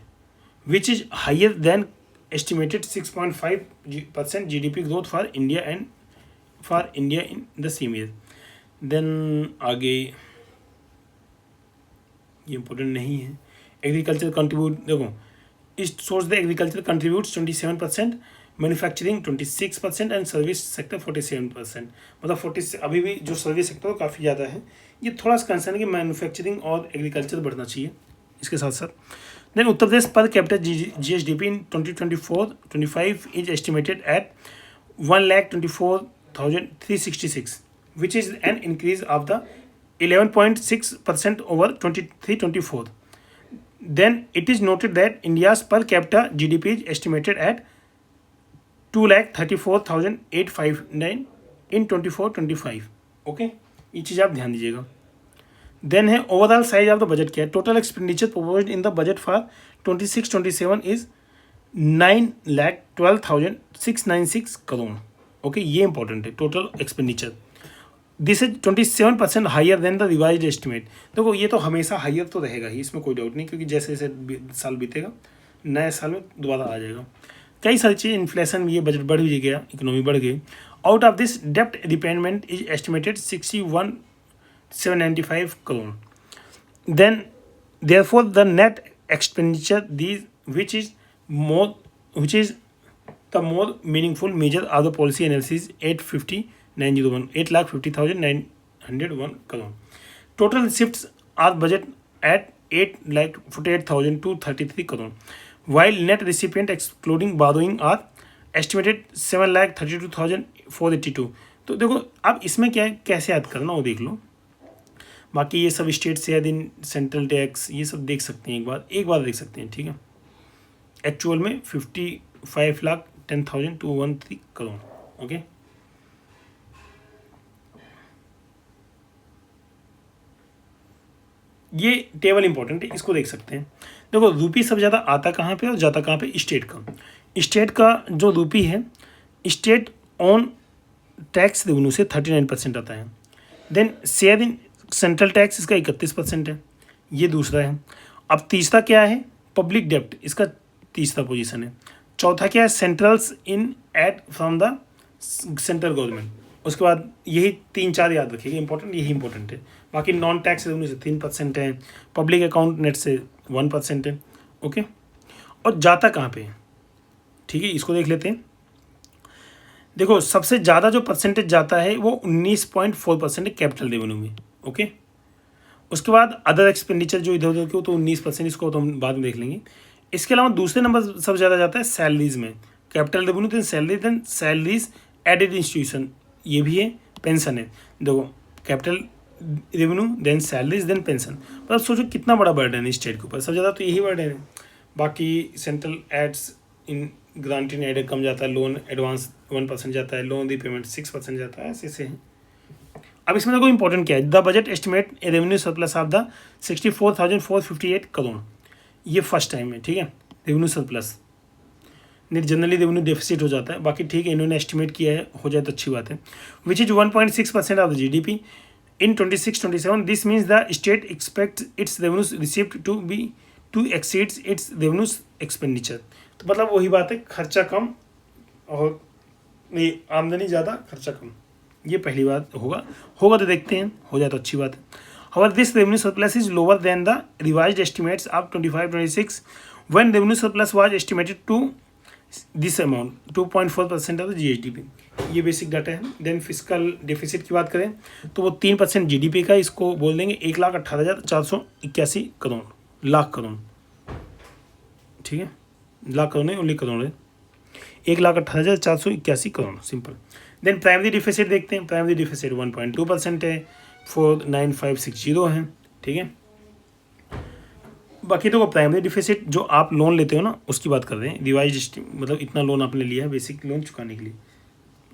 Speaker 1: which is higher than estimated 6.5% GDP growth for India in the same year. Then आगे ये important नहीं है। Agriculture contribute, देखो इस source the agriculture contributes 27%, manufacturing 26% and service sector 47%। मतलब 40 अभी भी जो सर्विस सेक्टर है काफ़ी ज़्यादा है। ये थोड़ा सा कंसर्न है कि मैन्युफैक्चरिंग और एग्रीकल्चर बढ़ना चाहिए इसके साथ साथ। देन उत्तर प्रदेश पर capital GSDP in 2024-25 is estimated at 1,24,366, which is an increase of the 11.6% over 23-24. Then it is noted that India's per capita GDP is estimated at 2,34,859 in 24-25. Okay, ये चीज़ आप ध्यान दीजिएगा। देन है overall size of the budget क्या है। Total expenditure proposed in the budget for 26-27 is 9,12,696 crore. Okay, ये important है total expenditure. This is 27% higher than the revised estimate. देखो ये तो हमेशा हायर तो रहेगा ही, इसमें कोई डाउट नहीं, क्योंकि जैसे जैसे साल बीतेगा नए साल में दोबारा आ जाएगा। कई सारी चीज़, इन्फ्लेशन ये बजट बढ़ भी गया, इकोनॉमी बढ़ गई। आउट ऑफ दिस डेप्ट repayment is estimated 61,795 crore. Then therefore the net expenditure these which is the more meaningful measure of the policy analysis 8,50,901 crore. Total shifts are budget at 8,48,233 crore, while net recipient excluding borrowing are estimated 7,32,482। तो देखो अब इसमें क्या है, कैसे याद करना वो देख लो। बाकी ये सब स्टेट से यदि सेंट्रल टैक्स ये सब देख सकते हैं, एक बार देख सकते हैं, ठीक है। एक्चुअल में 55,10,213 करोड़। ओके, ये टेबल इंपॉर्टेंट है, इसको देख सकते हैं। देखो रूपी सबसे ज़्यादा आता कहाँ पे और जाता कहाँ पे? स्टेट का। स्टेट का जो रूपी है, स्टेट ऑन टैक्स रेवेन्यू से 39% आता है। Then share in central tax इसका 31% है, ये दूसरा है। अब तीसरा क्या है? पब्लिक डेप्ट, इसका तीसरा पोजीशन है। चौथा क्या है? Centrals in aid from the central government. उसके बाद यही 3-4 याद रखिएगा, इंपॉर्टेंट, यही इंपॉर्टेंट है। बाकी नॉन टैक्स रेवेन्यू से 3% है, पब्लिक अकाउंट नेट से 1% है। ओके, और जाता कहाँ पे है? ठीक है, इसको देख लेते हैं। देखो सबसे ज़्यादा जो परसेंटेज जाता है वो 19.4% है कैपिटल रेवेन्यू में। ओके, उसके बाद अदर एक्सपेंडिचर जो इधर उधर के, तो 19%, इसको तो हम बाद में देख लेंगे। इसके अलावा दूसरे नंबर सबसे ज़्यादा जाता है सैलरीज में। Capital revenue then salaries aided institution, ये भी है। पेंशन है, देखो capital revenue then salaries then pension. मतलब सोचो कितना बड़ा बर्डन है स्टेट के ऊपर, सबसे ज़्यादा तो यही बर्डन है। बाकी central aids in grant in aid कम जाता है, लोन एडवांस 1% जाता है, लोन रीपेमेंट 6% जाता है, ऐसे है। अब इसमें देखो इंपॉर्टेंट क्या है, the budget estimate a revenue surplus of the 64,458 crore, ये फर्स्ट टाइम है, ठीक है, रेवेन्यू सरप्लस, नहीं जनरली रेवेन्यू डेफिसिट हो जाता है, बाकी ठीक है इन्होंने एस्टिमेट किया है, हो जाए तो अच्छी बात है, which is 1.6% of the GDP in 26-27. This means the state expects its revenues received to exceeds its revenues expenditure. तो मतलब वही बात है, खर्चा कम और ये आमदनी ज़्यादा खर्चा कम, ये पहली बात होगा तो देखते हैं, हो जाए तो अच्छी बात है. However, this revenue surplus is lower than the revised estimates of 25-26 when revenue surplus was estimated to this amount 2.4% of the GDP. ये बेसिक डाटा है. देन फिजिकल डेफिसिट की बात करें तो वो 3% GDP का, इसको बोल देंगे 1,18,481 करोड़, लाख करोड़, ठीक है, लाख करोड़ नहीं ओनली करोड़ है, 1,18,481 crore, simple. Then primary deficit देखते हैं, प्राइमरी डिफिसिट 1.2% है, 49560 है, ठीक है. बाकी तो प्राइमरी डिफिसिट जो आप लोन लेते हो ना उसकी बात कर रहे हैं, रिवाइज मतलब इतना लोन आपने लिया है बेसिक लोन चुकाने के लिए,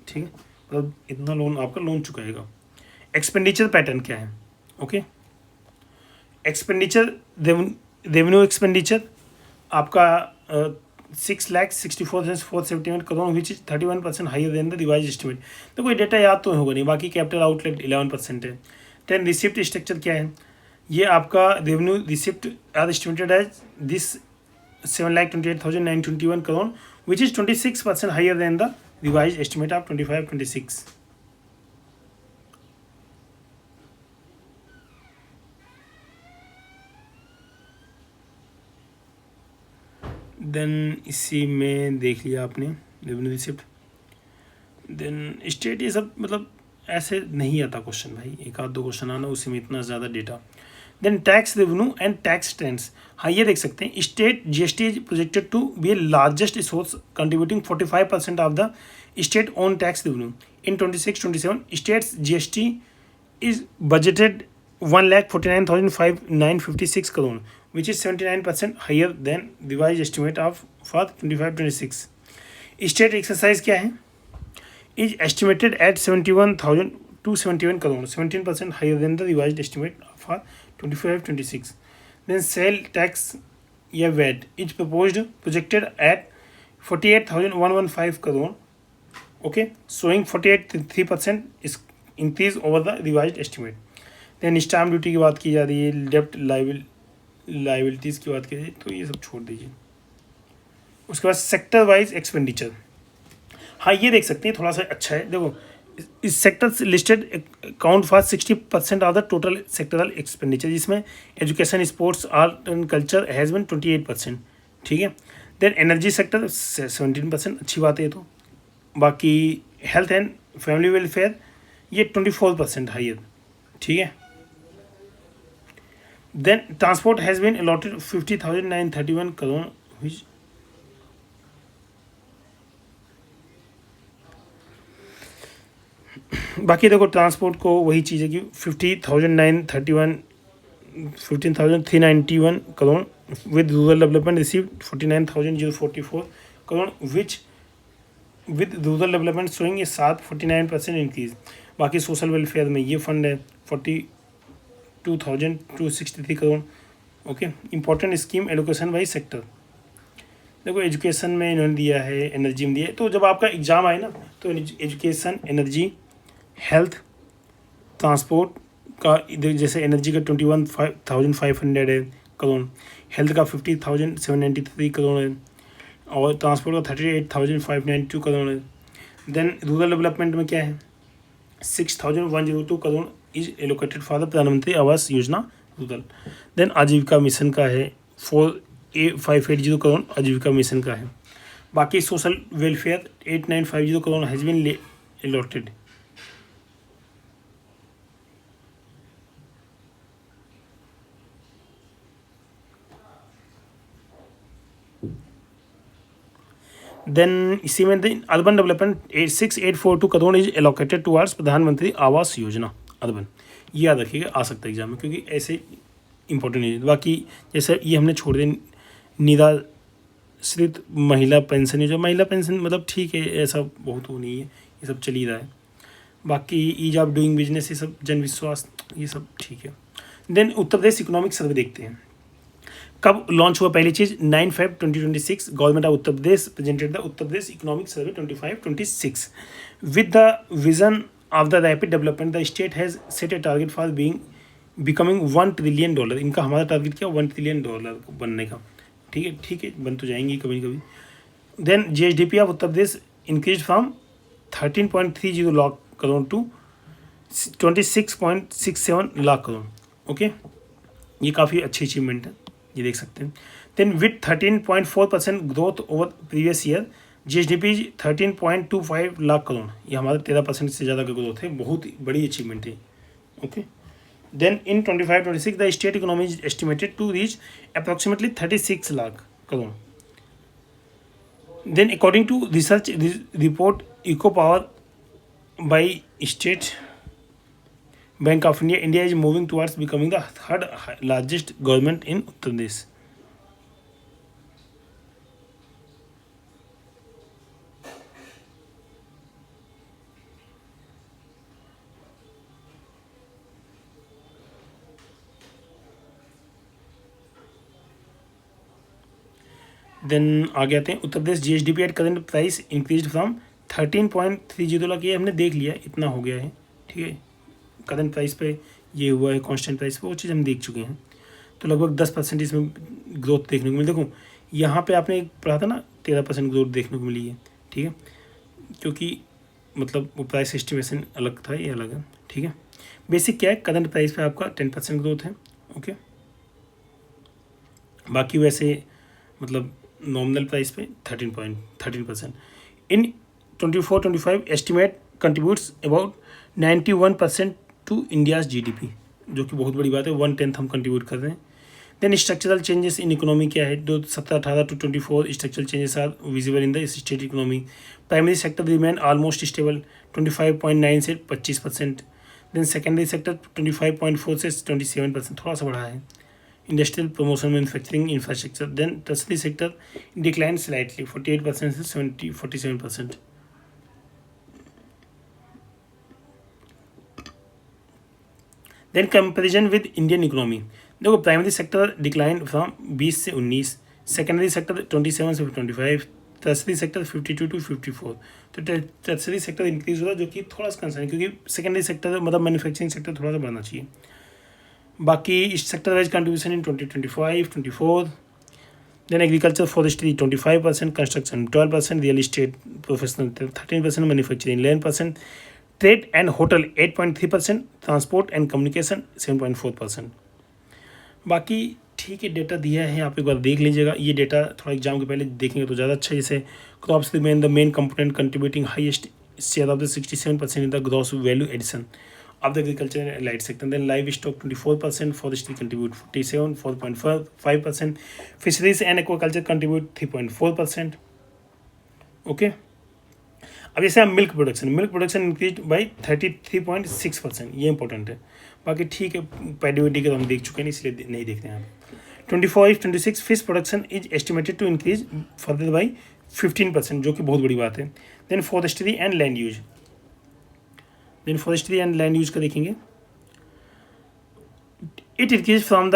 Speaker 1: ठीक है, मतलब इतना लोन आपका लोन चुकाएगा. एक्सपेंडिचर पैटर्न क्या है, ओके, एक्सपेंडिचर रेवेन्यू एक्सपेंडिचर आपका 6,64,471 crore which is 31% higher than the revise estimate. तो कोई डेटा याद तो होगा नहीं, बाकी कैपिटल आउटलेट 11% है. देन रिसिप्ट स्ट्रक्चर क्या है, ये आपका revenue receipt are estimated as this 7,28,921 crore which is 26% higher than the revised estimate of 25-26. Then इसी में देख लिया आपने रेवेन्यू रिसिप्ट. देन स्टेट, ये सब मतलब ऐसे नहीं आता क्वेश्चन भाई, एक आध दो क्वेश्चन आना उसी में इतना ज़्यादा data. Then tax revenue and tax trends, हाँ ये देख सकते हैं, state GST is projected to be a largest source contributing 45% of the state owned tax revenue in 26-27. State's GST is budgeted 1,49,956 crore, which is 79% higher than revised estimate of for 25-26. State exercise क्या है, is estimated at 71,271 crore, 17% higher than the revised estimate for 25-26. Then sale tax या VAT is projected at 48,115 crore, okay, showing 48.3% is increase over the revised estimate. then stamp duty की बात की जा रही है, डेप्ट liabilities की बात की जाए तो ये सब छोड़ दीजिए. उसके बाद सेक्टर वाइज एक्सपेंडिचर, हाँ ये देख सकते हैं थोड़ा सा अच्छा है, देखो इस sector listed account for 60% of the total sectoral expenditure, जिसमें education sports art and culture has been 28%, ठीक है. देन एनर्जी सेक्टर 17%, अच्छी बात है. तो बाकी हेल्थ एंड फैमिली वेलफेयर ये 24% हाइयर, ठीक है. Then transport has been allotted 50,931 crore which बाकी देखो ट्रांसपोर्ट को वही चीज़ है कि 15,391 crore with rural development receive 49,044 crore which with rural development showing ये 49% इंक्रीज. बाकी सोशल वेलफेयर में ये फंड है 42,263 crore, okay. Important scheme allocation by sector, देखो एजुकेशन में इन्होंने दिया है, एनर्जी में दिया है. तो जब आपका एग्ज़ाम आए ना तो एजुकेशन, एनर्जी, हेल्थ, ट्रांसपोर्ट का इधर जैसे एनर्जी का 21,500 है करोड़, हेल्थ का 50,793 करोड़ है और ट्रांसपोर्ट का 38,592 करोड़ है. देन रूरल डेवलपमेंट में क्या है 6,102 crore is allocated for the प्रधानमंत्री आवास योजना रूरल. देन आजीविका मिशन का है 4,580 करोड़ आजीविका मिशन का है. बाकी social welfare 8,950 crore has been allotted. Then इसी में urban development 6,842 crore is allocated towards Pradhanmantri Awas योजना अर्बन. ये याद रखिएगा, आ सकता है एग्जाम में क्योंकि ऐसे इंपॉर्टेंट नहीं है. बाकी जैसे ये हमने छोड़ दिया निराश्रित महिला पेंशन योजना, महिला पेंशन मतलब ठीक है, ऐसा बहुत वो नहीं है, ये सब चल ही रहा है. बाकी ईज ऑफ डूइंग बिजनेस ये सब, जन विश्वास, ये सब ठीक है। देन उत्तर प्रदेश इकोनॉमिक सर्वे देखते हैं, कब लॉन्च हुआ। पहली चीज़ 9 Feb 2026 government of Uttar Pradesh presented the Uttar Pradesh economic survey 25-26 with the vision of the rapid development the state has set A target for becoming $1 trillion. इनका हमारा टारगेट क्या, $1 ट्रिलियन बनने का। ठीक है, बन तो जाएंगी कभी कभी। Then GSDP of Uttar Pradesh increase from 13.30 lakh crore to 26.67 lakh crore. Okay, ये काफ़ी अच्छी अचीवमेंट है, ये देख सकते हैं। Then with 13.4% growth over previous year GSDP 13.25 lakh crore, ये हमारा 13% से ज़्यादा का ग्रोथ है, बहुत बड़ी अचीवमेंट है। Okay, then in 25-26 the state economy is estimated to reach approximately 36 lakh crore. Then according to research report eco power by state bank of India, India is moving towards becoming the third largest government in Uttar Pradesh. Then आगे आते हैं, Uttar Pradesh GSDP at current price increase from 13.30 lakh, ये हमने देख लिया, इतना हो गया है। ठीक है, करंट प्राइस पे ये हुआ है, कांस्टेंट प्राइस पे वो चीज़ हम देख चुके हैं। तो लगभग 10% इसमें ग्रोथ देखने को मिली। देखो यहाँ पे आपने पढ़ा था ना 13% ग्रोथ देखने को मिली है। ठीक है, क्योंकि मतलब वो प्राइस एस्टिमेशन अलग था, ये अलग है। ठीक है, बेसिक क्या है, करंट प्राइस पे आपका 10% ग्रोथ है। ओके, बाकी वैसे मतलब नॉमिनल प्राइस पे 13% in 24-25 estimate contributes about 91% to India's GDP, जो कि बहुत बड़ी बात है, 1/10 हम कंट्रीब्यूट कर रहे हैं। Then structural changes in economy क्या है, जो 17-18 to 24 structural changes are visible in the state economy. Primary sector remain almost stable 25.9 से 25%। देन सेकेंडरी सेक्टर 25.4 से 27%, थोड़ा सा बढ़ा है। Industrial promotion manufacturing infrastructure, then tertiary sector decline slightly 48% से 47%। Then comparison with Indian economy, देखो primary sector decline from 20 से 19, secondary sector 27 से 25, टर्सरी सेक्टर 52 to 54। तो टर्सरी सेक्टर इंक्रीज हो रहा है, जो कि थोड़ा सा कंसर्न है, क्योंकि सेकेंडरी सेक्टर मतलब मैन्युफैक्चरिंग सेक्टर थोड़ा सा बढ़ना चाहिए। बाकी इस sector wise contribution in 2025-24। Then agriculture forestry 25%, construction 12%, real estate professional 13%, manufacturing 11%, trade and hotel 8.3%, transport and communication 7.4%। बाकी ठीक है, डेटा दिया है, आप एक बार देख लीजिएगा। ये डेटा थोड़ा एग्जाम के पहले देखेंगे तो ज़्यादा अच्छा है। जैसे crops remain the main component contributing highest share of the 67% in the gross value addition of the agriculture and allied sector. Then livestock 24%, forestry contribute 47, 4.5%, fisheries and aquaculture contribute 3.4%. Okay, अब जैसे हम मिल्क प्रोडक्शन इंक्रीज बाई 33.6%, ये important है। बाकी ठीक है, पैडिविटी के तो हम देख चुके हैं, इसलिए नहीं देखते हैं आप। 24-26 fish production is estimated to increase further by 15%, जो कि बहुत बड़ी बात है। Then forestry and land use, then forestry and land use का देखेंगे, it increase from the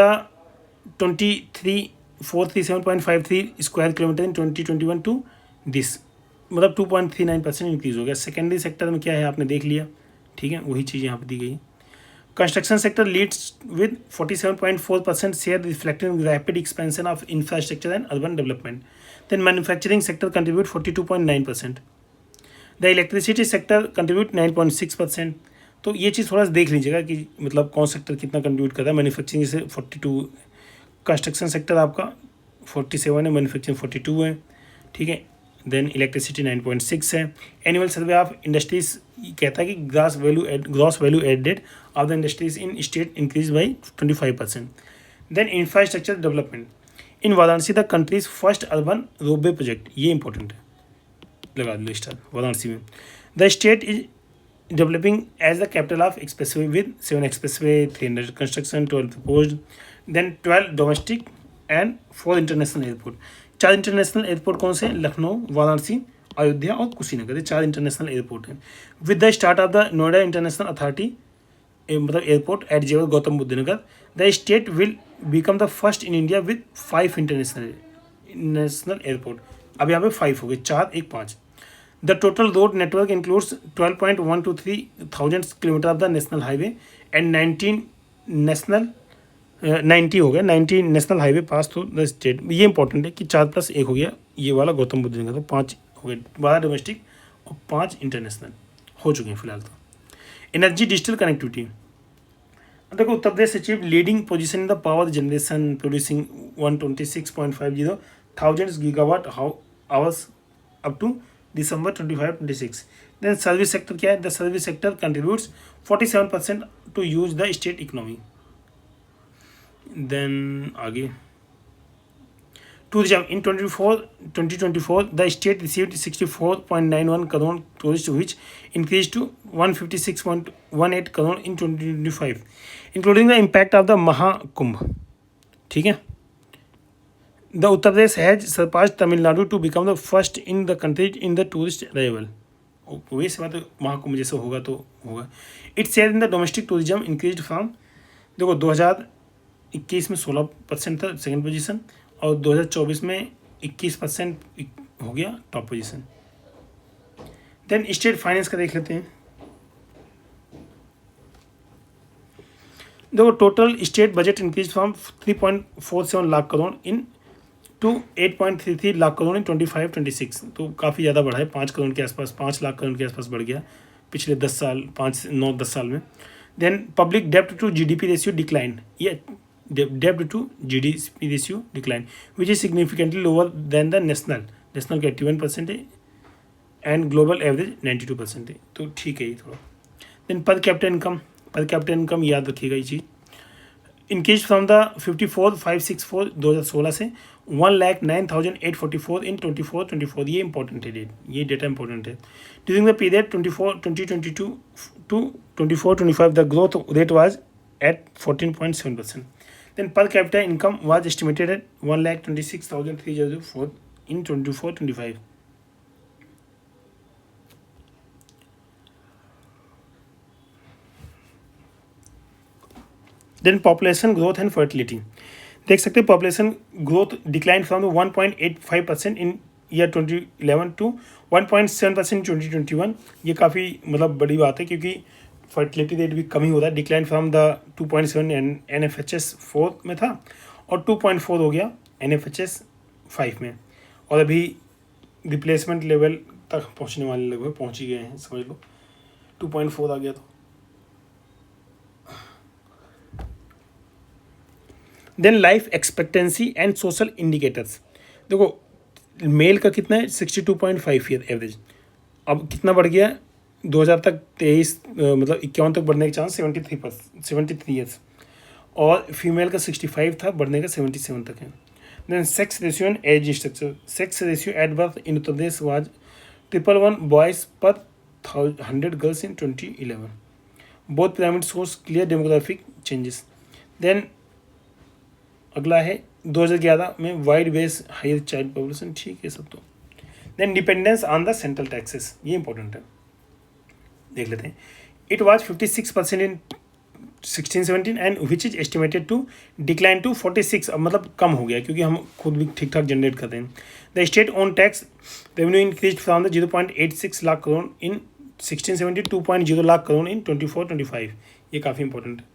Speaker 1: 23,437.53 square kilometre in 2021 to this, मतलब 2.39% इंक्रीज हो गया। सेकेंडरी सेक्टर में क्या है आपने देख लिया, ठीक है, वही चीज़ यहाँ पर दी गई। Construction sector leads with 47.4% share reflecting rapid expansion of infrastructure and urban development. Then manufacturing sector contribute 42.9%। The electricity sector contribute 9.6%। तो ये चीज़ थोड़ा सा देख लीजिएगा कि मतलब कौन सेक्टर कितना कंट्रीब्यूट कर रहा है। मैन्युफैक्चरिंग से 42, कंस्ट्रक्शन सेक्टर आपका 47 है, मैन्युफैक्चरिंग 42 है, ठीक है। देन इलेक्ट्रिसिटी 9.6 है। एनुअल सर्वे ऑफ इंडस्ट्रीज कहता है कि gross value added of the industries in state increase by 25%। Then infrastructure development in Varanasi the country's first urban ropeway project, ये इंपॉर्टेंट है, लगा दो स्टार। वाराणसी में the state is developing as the capital of expressway with 7 expressway, 300 construction, 12 proposed, then 12 domestic and 4 international airport. 4 international airport कौन से? लखनऊ, वाराणसी अयोध्या और कुशीनगर, ये 4 international airport हैं। With the start of the Noida international authority मतलब airport at Jewar Gautam Buddh Nagar, the state will become the first in India with 5 international airport. अब यहाँ पे 5 हो गए, 4 1 5। The total road network includes 12.123 thousand kilometre of the national highway and 19 national 90 हो गया, 90 national highway pass through the state. ये important है कि 4+1 हो गया ये वाला गौतम बुद्ध नगर, तो 5 हो गए, 12 डोमेस्टिक और 5 इंटरनेशनल हो चुके हैं फिलहाल। तो एनर्जी डिजिटल कनेक्टिविटी, देखो Uttar Pradesh achieve leading position in the power generation producing 126.50 thousand gigawatt hours up to December 25-26। Then service sector क्या है, the service sector contributes 47% to use the state economy. Then आगे tourism in 2024 the state received 64.91 crore tourist which increase to 156.18 crore in 2025 including the impact of the Mahakumbh. ठीक है, the Uttar Pradesh has surpass Tamil Nadu to become the first in the country in the tourist arrival. वैसे बात महाकुंभ जैसे होगा तो होगा। Its share in the domestic tourism increase from, देखो 2021 में 16% था सेकेंड पोजीशन, और 2024 में 21% हो गया top position. Then state finance का देख लेते हैं। देखो total state budget increase from 3.47 lakh crore in to 8.33 lakh crore in 25-26, तो काफ़ी ज़्यादा बढ़ा है, 5 करोड़ के आसपास, 5 लाख करोड़ के आसपास बढ़ गया पिछले 10 साल, 5-9-10 साल में। देन पब्लिक डेब्ट टू जीडीपी रेशियो डिक्लाइन, ये debt to GDP ratio decline which is significantly lower than the national का 81% है and global average 92% है, तो ठीक है ये थोड़ा। then per capita income याद रखिएगा ये चीज़, इंक्रीज फ्रॉम द 54,564 2016 से 1,09,844 इन 24-24। ये इंपॉर्टेंट है डेट, ये डेटा इंपॉर्टेंट है। During the period 2022 to 24-25 the growth rate was at 14.7%। Then per capita income was estimated at 1,26,304 in 24-25. Then population growth and fertility, देख सकते हैं population growth decline from 1.85% in year 2011 to 1.7% 2021। ये काफ़ी मतलब बड़ी बात है क्योंकि फर्टिलिटी रेट भी कम ही होता है, डिक्लाइन फ्रॉम द 2.7 NFHS 4 में था और 2.4 हो गया NFHS 5 में, और अभी रिप्लेसमेंट लेवल तक पहुंचने वाले लगभग पहुंच ही गए हैं, समझ लो 2.4 आ गया। तो then life expectancy and social indicators, देखो मेल का कितना है 62.5 ईयर एवरेज, अब कितना बढ़ गया 2000 तक 23 मतलब 51 तक बढ़ने के चांस 73 ईयर्स, और फीमेल का 65 था, बढ़ने का 77 तक है। Then sex ratio and age structure, sex ratio at birth in Uttar Pradesh was 111 boys per 100 girls in 2011। Both pyramid shows clear demographic changes. Then अगला है 2011 में wide base higher child population, ठीक है सब। तो then dependence on the central taxes, ये important है, देख लेते हैं। It was 56% in 16-17 and which is estimated to decline to 46, अब मतलब कम हो गया क्योंकि हम खुद भी ठीक ठाक जनरेट करते हैं। The state own tax revenue increase from the 0.86 lakh crore in 16-17 2.0 lakh crore in 24-25, ये काफ़ी इंपॉर्टेंट है।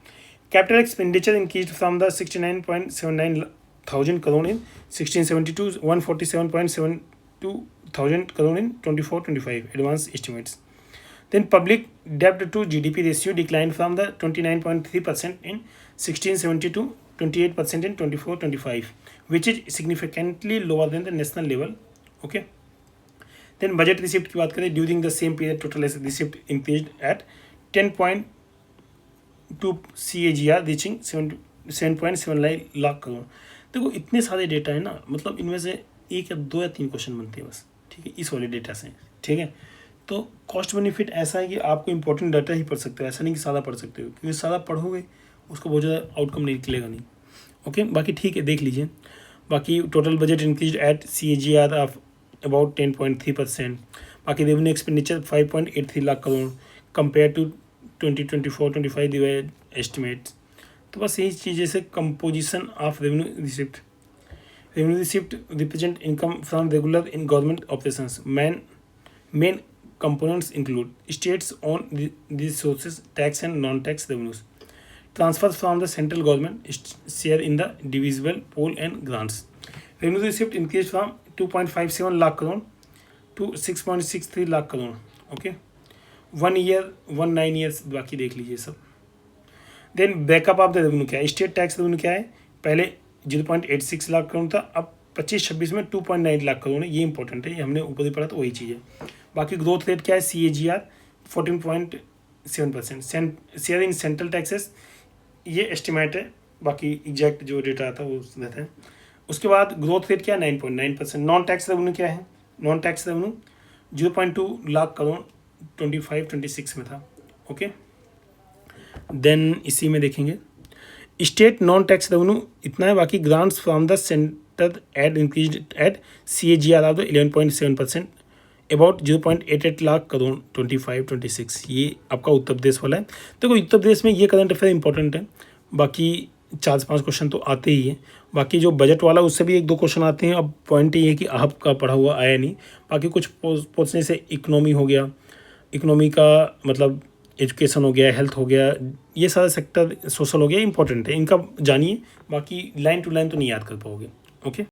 Speaker 1: Capital expenditure increase from the 69.79 thousand crore in 16-17 to 147.72 thousand crore in 24-25 advance estimates. Then public debt to GDP ratio declined from the 29.3% in 16-17 to 28% in 24-25, which is significantly lower than the national level. Okay. Then budget receipt की बात करें, during the same period total receipt increased at 10.2 CAGR reaching 7.79 lakh crore. देखो इतने सारे data है ना, मतलब इनमें से 1 या 2 या 3 क्वेश्चन बनते हैं बस, ठीक है, इस वाले डेटा से, ठीक है। तो कॉस्ट बेनिफिट ऐसा है कि आपको इंपॉर्टेंट डाटा ही पढ़ सकते हो, ऐसा नहीं कि सारा पढ़ सकते हो, क्योंकि सारा पढ़ोगे उसको बहुत ज़्यादा आउटकम नहीं निकलेगा नहीं। ओके, बाकी ठीक है, देख लीजिए। बाकी total budget increase at CAGR of about 10.3%। बाकी revenue expenditure 5.83 lakh crore compare to 2024-25 दिए एस्टिमेट्स। तो बस यही चीज़ें से composition of revenue receipt. Revenue receipt represent income from regular in government operations. Main components include states own resources, tax and non-tax revenues, transfers from the central government, share in the divisible pool and grants. Revenue receipt increased from 2.57 lakh crore to 6.63 lakh crore. Okay, 1 year 19 years बाकी देख लीजिए सब। Then backup of the revenue क्या है? State tax revenue क्या है? पहले 0.86 लाख करोड़ था, अब 25-26 में 2.9 लाख करोड़ है। ये इंपॉर्टेंट है, ये हमने ऊपर ही पढ़ा तो वही चीज़ है। बाकी ग्रोथ रेट क्या है? CAGR 14.7%। Share in central taxes ये एस्टिमेट है, बाकी एग्जैक्ट जो डेटा आता है वो रहता है। उसके बाद ग्रोथ रेट क्या है? 9.9%। नॉन टैक्स रेवेन्यू क्या है? Non tax revenue 0.2 lakh crore 25-26 में था। ओके, देन इसी में देखेंगे स्टेट नॉन टैक्स रेवेन्यू इतना है। बाकी grants from the centre aid increase at CAGR of the 11.7%, about 0.88 lakh crore 25-26। ये आपका उत्तर प्रदेश वाला है। देखो उत्तर प्रदेश में ये करंट अफेयर इंपॉर्टेंट है। बाकी 4-5 क्वेश्चन तो आते ही हैं। बाकी जो बजट वाला उससे भी 1-2 क्वेश्चन आते हैं। अब पॉइंट ये है कि आपका पढ़ा हुआ आया नहीं। बाकी कुछ पूछने से इकोनॉमी हो गया, इकोनॉमी का मतलब एजुकेशन हो गया, हेल्थ हो गया, ये सारा सेक्टर सोशल हो गया, इंपॉर्टेंट है, इनका जानिए। बाकी लाइन टू लाइन तो नहीं याद कर पाओगे। ओके।